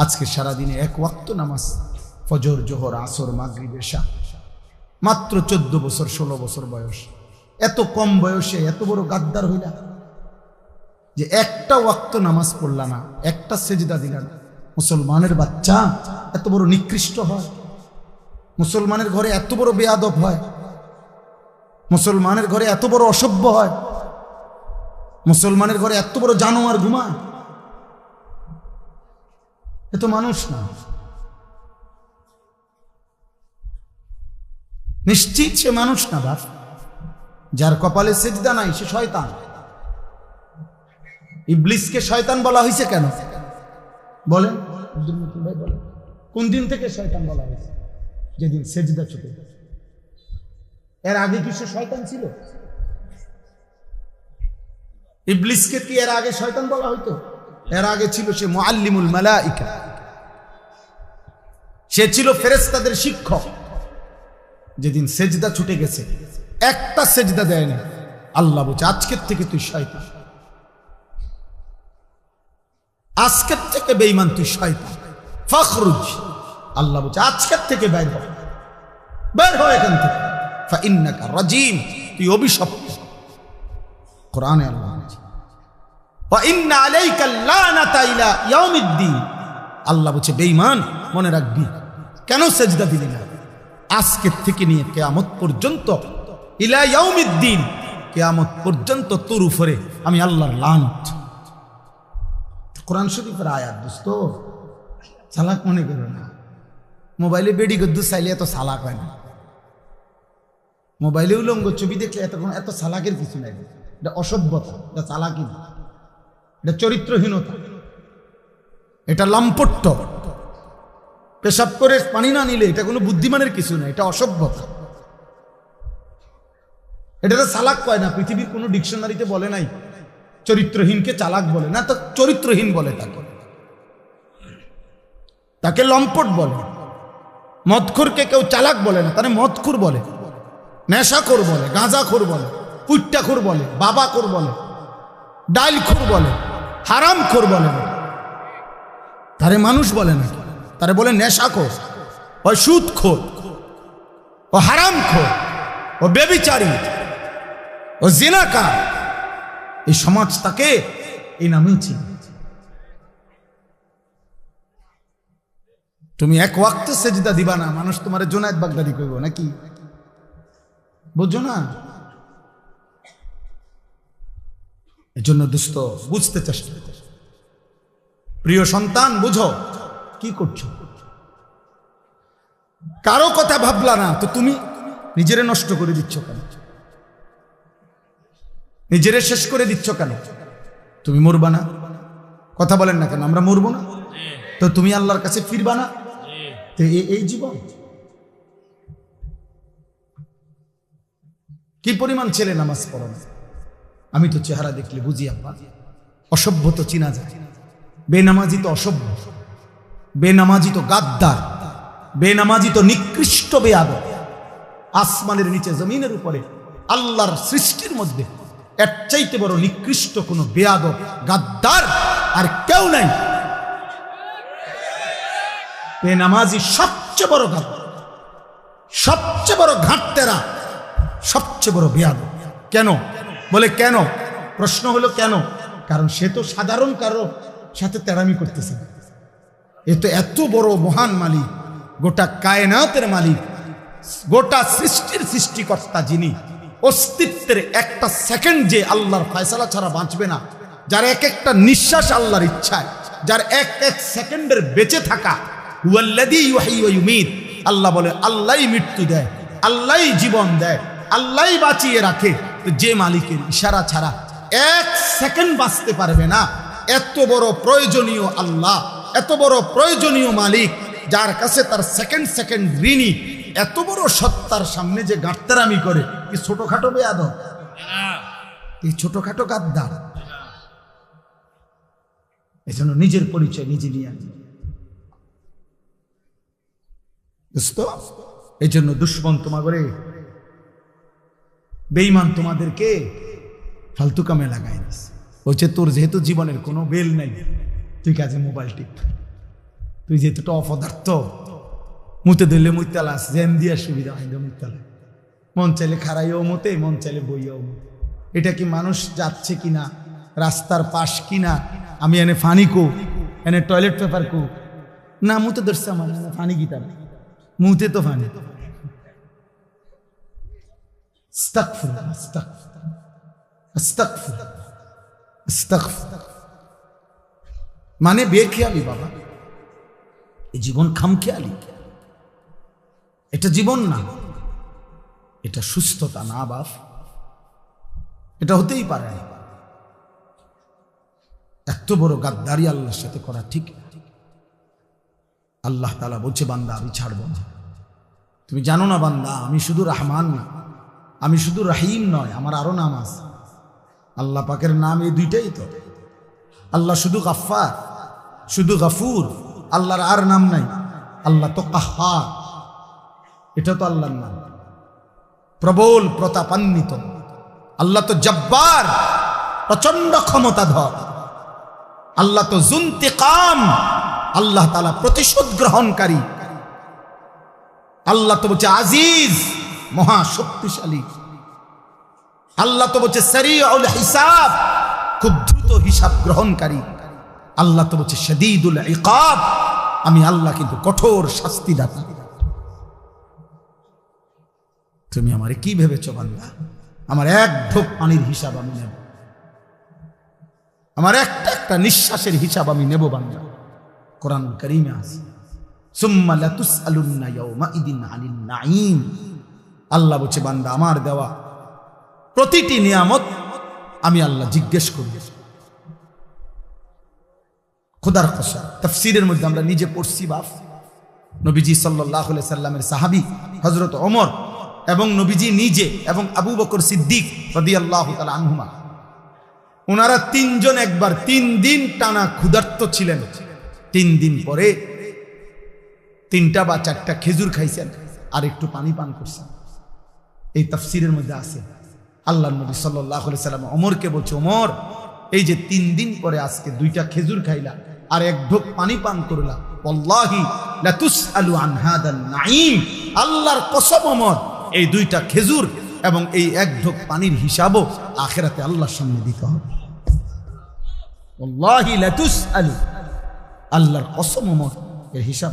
আজকে সারাদিনে এক ওয়াক্ত নামাজ, ফজর, জোহর, আসর, মাগরিব, এশা, মাত্র 14 বছর 16 বছর বয়স। এত কম বয়সে এত বড় গাদ্দার হইলা যে একটা ওয়াক্ত নামাজ পড়লা না, একটা সেজদা দিলা না। মুসলমানের বাচ্চা এত বড় নিকৃষ্ট হয়? মুসলমানের ঘরে এত বড় বেয়াদব হয়? মুসলমানের ঘরে এত বড় অসভ্য হয়? মুসলমানের ঘরে এত বড় জানোয়ার ঘুমায়? এ তো মানুষ না। নিশ্চিত সে মানুষ না বাপ। যার কপালে সেজদা নাই সে শয়তান। ইবলিসকে শয়তান বলা হয়েছে কেন বলেন? কোন দিন থেকে শয়তান বলা হয়েছে? যেদিন সেজদা ছুটে গেছে। এর আগে কি সে শয়তান ছিল? ইবলিসকে কি এর আগে শয়তান বলা হইতো? এর আগে ছিল সে মুআল্লিমুল মালাইকা, সে ছিল ফেরেশতাদের শিক্ষক। যেদিন সেজদা ছুটে গেছে, একটা সেজদা দেয় না, আল্লাহ বলছে আজকের থেকে তুই শয়তান, আজকের থেকে বেঈমান তুই শয়তান, ফাখরুজ। আল্লাহ বলছে আজকের থেকে বের হ, বের হ এখান থেকে, ফাইন্নাকা রাজিম, তুই অভিশপ্ত। কোরআনে আল্লাহ বলছে ওয়া ইন্না আলাইকা লানাতা ইলা ইয়াউমিদ্দিন। আল্লাহ বলছে বেঈমান মনে রাখবি, কেন সেজদা দিলি না? আজকের থেকে নিয়ে কিয়ামত পর্যন্ত, ইলা ইয়াউমিদ্দিন, কিয়ামত পর্যন্ত তোর উপরে আমি আল্লাহর লানত। কোরআন শরীফের আয়াত দোস্ত, চালাক মনে করো না। মোবাইলে বেডি গদ্দু চাইলে এত চালাক হয় না। মোবাইলে উলঙ্গ ছবি দেখলে এত চালাকের কিছু নাই। এটা অসভ্যতা, এটা চালাকি না, এটা চরিত্রহীনতা, এটা লম্পট্য। পেশাব করে পানি না নিলে এটা কোনো বুদ্ধিমানের কিছু না, এটা অসভ্যতা। এটা চালাক কয় না, পৃথিবীর কোনো ডিকশনারিতে বলে নাই চরিত্রহীনকে চালাক বলে না, তো চরিত্রহীন বলে তাকে লম্পট বলে। মদখোরকে কেউ চালাক বলে না, তারে মদখোর বলে, নেশাখোর বলে, গাঁজাখোর বলে, পুট্টাখোর বলে, বাবাখোর বলে, ডাইলখোর বলে, হারামখোর বলে না, তারে মানুষ বলে না, তারে বলে নেশাখোর, ও সুদখোর, ও হারামখোর, ও ব্যভিচারী, ও জিনাকার। এই সমাজ তাকে এই নামেই ছিল। তুমি এক ওয়াক্ত সেজদা দিবা না, মানুষ তোমার জুনায়েদ বাগদাদি কইব নাকি? বুঝছো না? এজন্য দোস্ত বুঝতে চেষ্টা করো। প্রিয় সন্তান, বুঝো কি করছো। কারো কথা ভাবলা না তো তুমি নিজেরে নষ্ট করে দিচ্ছ কেন? নিজেরে শেষ করে দিচ্ছ কেন? তুমি মরবা না? কথা বলেন না কেন? আমরা মরবো না তো তুমি আল্লাহর কাছে ফিরবা না? তো এই জীবন কি পরিমাণ ছেলে নামাজ পড়ো না? আমি তো চেহারা দেখলে বুঝি আব্বা, অসভ্য তো চিনা যায়। বেনামাজি তো অসভ্য, বেনামাজি তো গাদ্দার, বেনামাজি তো নিকৃষ্ট বেয়াদব। আসমানের নিচে জমিনের উপরে আল্লাহর সৃষ্টির মধ্যে এর চাইতে বড় নিকৃষ্ট কোন বেয়াদব গাদ্দার আর কেউ নাই। বেনামাজি সবচেয়ে বড় গাদ্দার, সবচেয়ে বড় ঘাটতেরা, সবচেয়ে বড় বেয়াদব। কেন বলে? কেন? প্রশ্ন হলো কেন? কারণ সে তো সাধারণ কারো সাথে তেড়ামি করতেছে। এ তো এত বড় মহান মালিক, গোটা কায়নাতের মালিক, গোটা সৃষ্টির সৃষ্টিকর্তা, যিনি অস্তিত্বের একটা সেকেন্ড যে আল্লাহর ফয়সালা ছাড়া বাঁচবে না, যার এক একটা নিঃশ্বাস আল্লাহর ইচ্ছায়, যার এক এক সেকেন্ডের বেঁচে থাকা, হুয়াল্লাযী ইউহয়ী ওয়া ইউমীত। আল্লাহ বলে আল্লাহই মৃত্যু দেয়, আল্লাহই জীবন দেয়, আল্লাহই বাঁচিয়ে রাখে। যে মালিকের ইশারা ছাড়া এক সেকেন্ড বাঁচতে পারবে না, এত বড় প্রয়োজনীয় আল্লাহ, এত বড় প্রয়োজনীয় মালিক, যার কাছে তার সেকেন্ড সেকেন্ড ঋণী, এত বড় সত্তার সামনে যে গাঁটতারামি করে, কি ছোটখাটো বেয়াদব, এই ছোটখাটো গাদ্দার। এই জন্য নিজের পরিচয় নিজে নিয়ে আনি। দোস্ত, এই জন্য দুশ্মন তোমাদের, বেঈমান তোমাদেরকে ফালতু কামে লাগাই দিস। বলছে তোর যেহেতু জীবনের কোনো বেল নাই, তুই কাজে মোবাইল টিপ, তুই যেহেতু অপদার্থ, মুতে দিলে মুইতালাস, জ্যাম দিয়া সুবিধা হয় মুইতালা, মন চাইলে খারাইও মতে, মন চাইলে বইয়াও মতে। এটা কি মানুষ যাচ্ছে কিনা, রাস্তার পাশ কিনা, আমি এনে ফানি কো, এনে টয়লেট পেপার কো, না মুতে ধরছে আমার ফানি গীতা, মুতে তো ফানি। আস্তাগফিরুল্লাহ, আস্তাগফিরুল্লাহ, আস্তাগফিরুল্লাহ, আস্তাগফিরুল্লাহ। মানে বেখেয়ালি বাবা, এই জীবন খামখেয়ালি, এটা জীবন না, এটা সুস্থতা না বাপ, এটা হতেই পারে না। এত বড় গাদ্দারি আল্লাহর সাথে করা ঠিক না। আল্লাহ তাআলা বলছে, বান্দা আমি ছাড়ব না। তুমি জানো না বান্দা, আমি শুধু রহমান না, আমি শুধু রহিম নয়, আমার আরো নাম আছে। আল্লাহ পাকের নাম এই দুইটাই তো। আল্লাহ শুধু গাফফার, শুধু গাফুর, আল্লাহর আর নাম নাই। আল্লাহ তো কাহ্হার, এটা তো আল্লাহর নাম। প্রবল প্রতাপান্বিত আল্লাহ তো জব্বার, প্রচন্ড ক্ষমতাধর। আল্লাহ তো যুন্তিকাম, আল্লাহ তাআলা প্রতিশোধ গ্রহণকারী। আল্লাহ তো বলছে আজিজ, মহা শক্তিশালী। আল্লাহ তো বলছে সারিউল হিসাব, খুব দ্রুত হিসাব গ্রহণকারী। আল্লাহ তো বলছে শাদীদুল ইকাব, আমি আল্লাহ কিন্তু কঠোর শাস্তিদাতা। তুমি আমারে কি ভেবেছো বান্দা? আমার এক ঢোক পানির হিসাব আমি নেব, আমার একটা একটা নিঃশ্বাসের হিসাব আমি নেব বান্দা। কোরআন কারীমে আছে, সুম্মা লাতুসআলুন্না ইয়াওমাইদিন আনিন নাঈম। আল্লাহ বলছে বান্দা, আমার দেওয়া প্রতিটি নিয়ামত আমি আল্লাহ জিজ্ঞেস করব। খোদার কসম, তাফসীরের মধ্যে আমরা নিজে পড়ছি বাপ, নবীজি সাল্লাল্লাহু আলাইহি সাল্লামের সাহাবী হযরত ওমর এবং নবীজি নিজে এবং আবু বকর সিদ্দিক রাদিয়াল্লাহু তাআলা আনহুমা, ওনারা তিনজন একবার 3 দিন টানা ক্ষুধার্ত ছিলেন। 3 দিন পরে 3টা বা 4টা খেজুর খাইছেন আর একটু পানি পান করছেন। এই তাফসীরের মধ্যে আছে। আল্লাহর নবী সাল্লাল্লাহু আলাইহি সাল্লাম ওমরকে বলছে, ওমর এই যে 3 দিন পরে আজকে 2টা খেজুর খাইলা আর এক ঢোক পানি পান করলা, ওয়াল্লাহি লাতুসআলু আন হাদান নাঈম, আল্লাহর কসম ওমর, এই 2টা খেজুর এবং এই এক ঢোক পানির হিসাবও আখিরাতে আল্লাহর সামনে দিতে হবে। ওয়াল্লাহি লাতুসআলু, আল্লাহর কসম ওমর, এর হিসাব।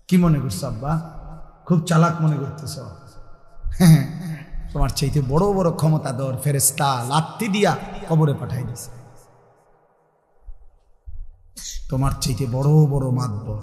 কি মনে করছো আব্বা? খুব চালাক মনে করতেছ? হ্যাঁ, তোমার চাইতে বড় বড় ক্ষমতাধর ফেরেশতা লাথি দিয়া কবরে পাঠাই দিয়েছে। তোমার চাইতে বড় বড় মাতবর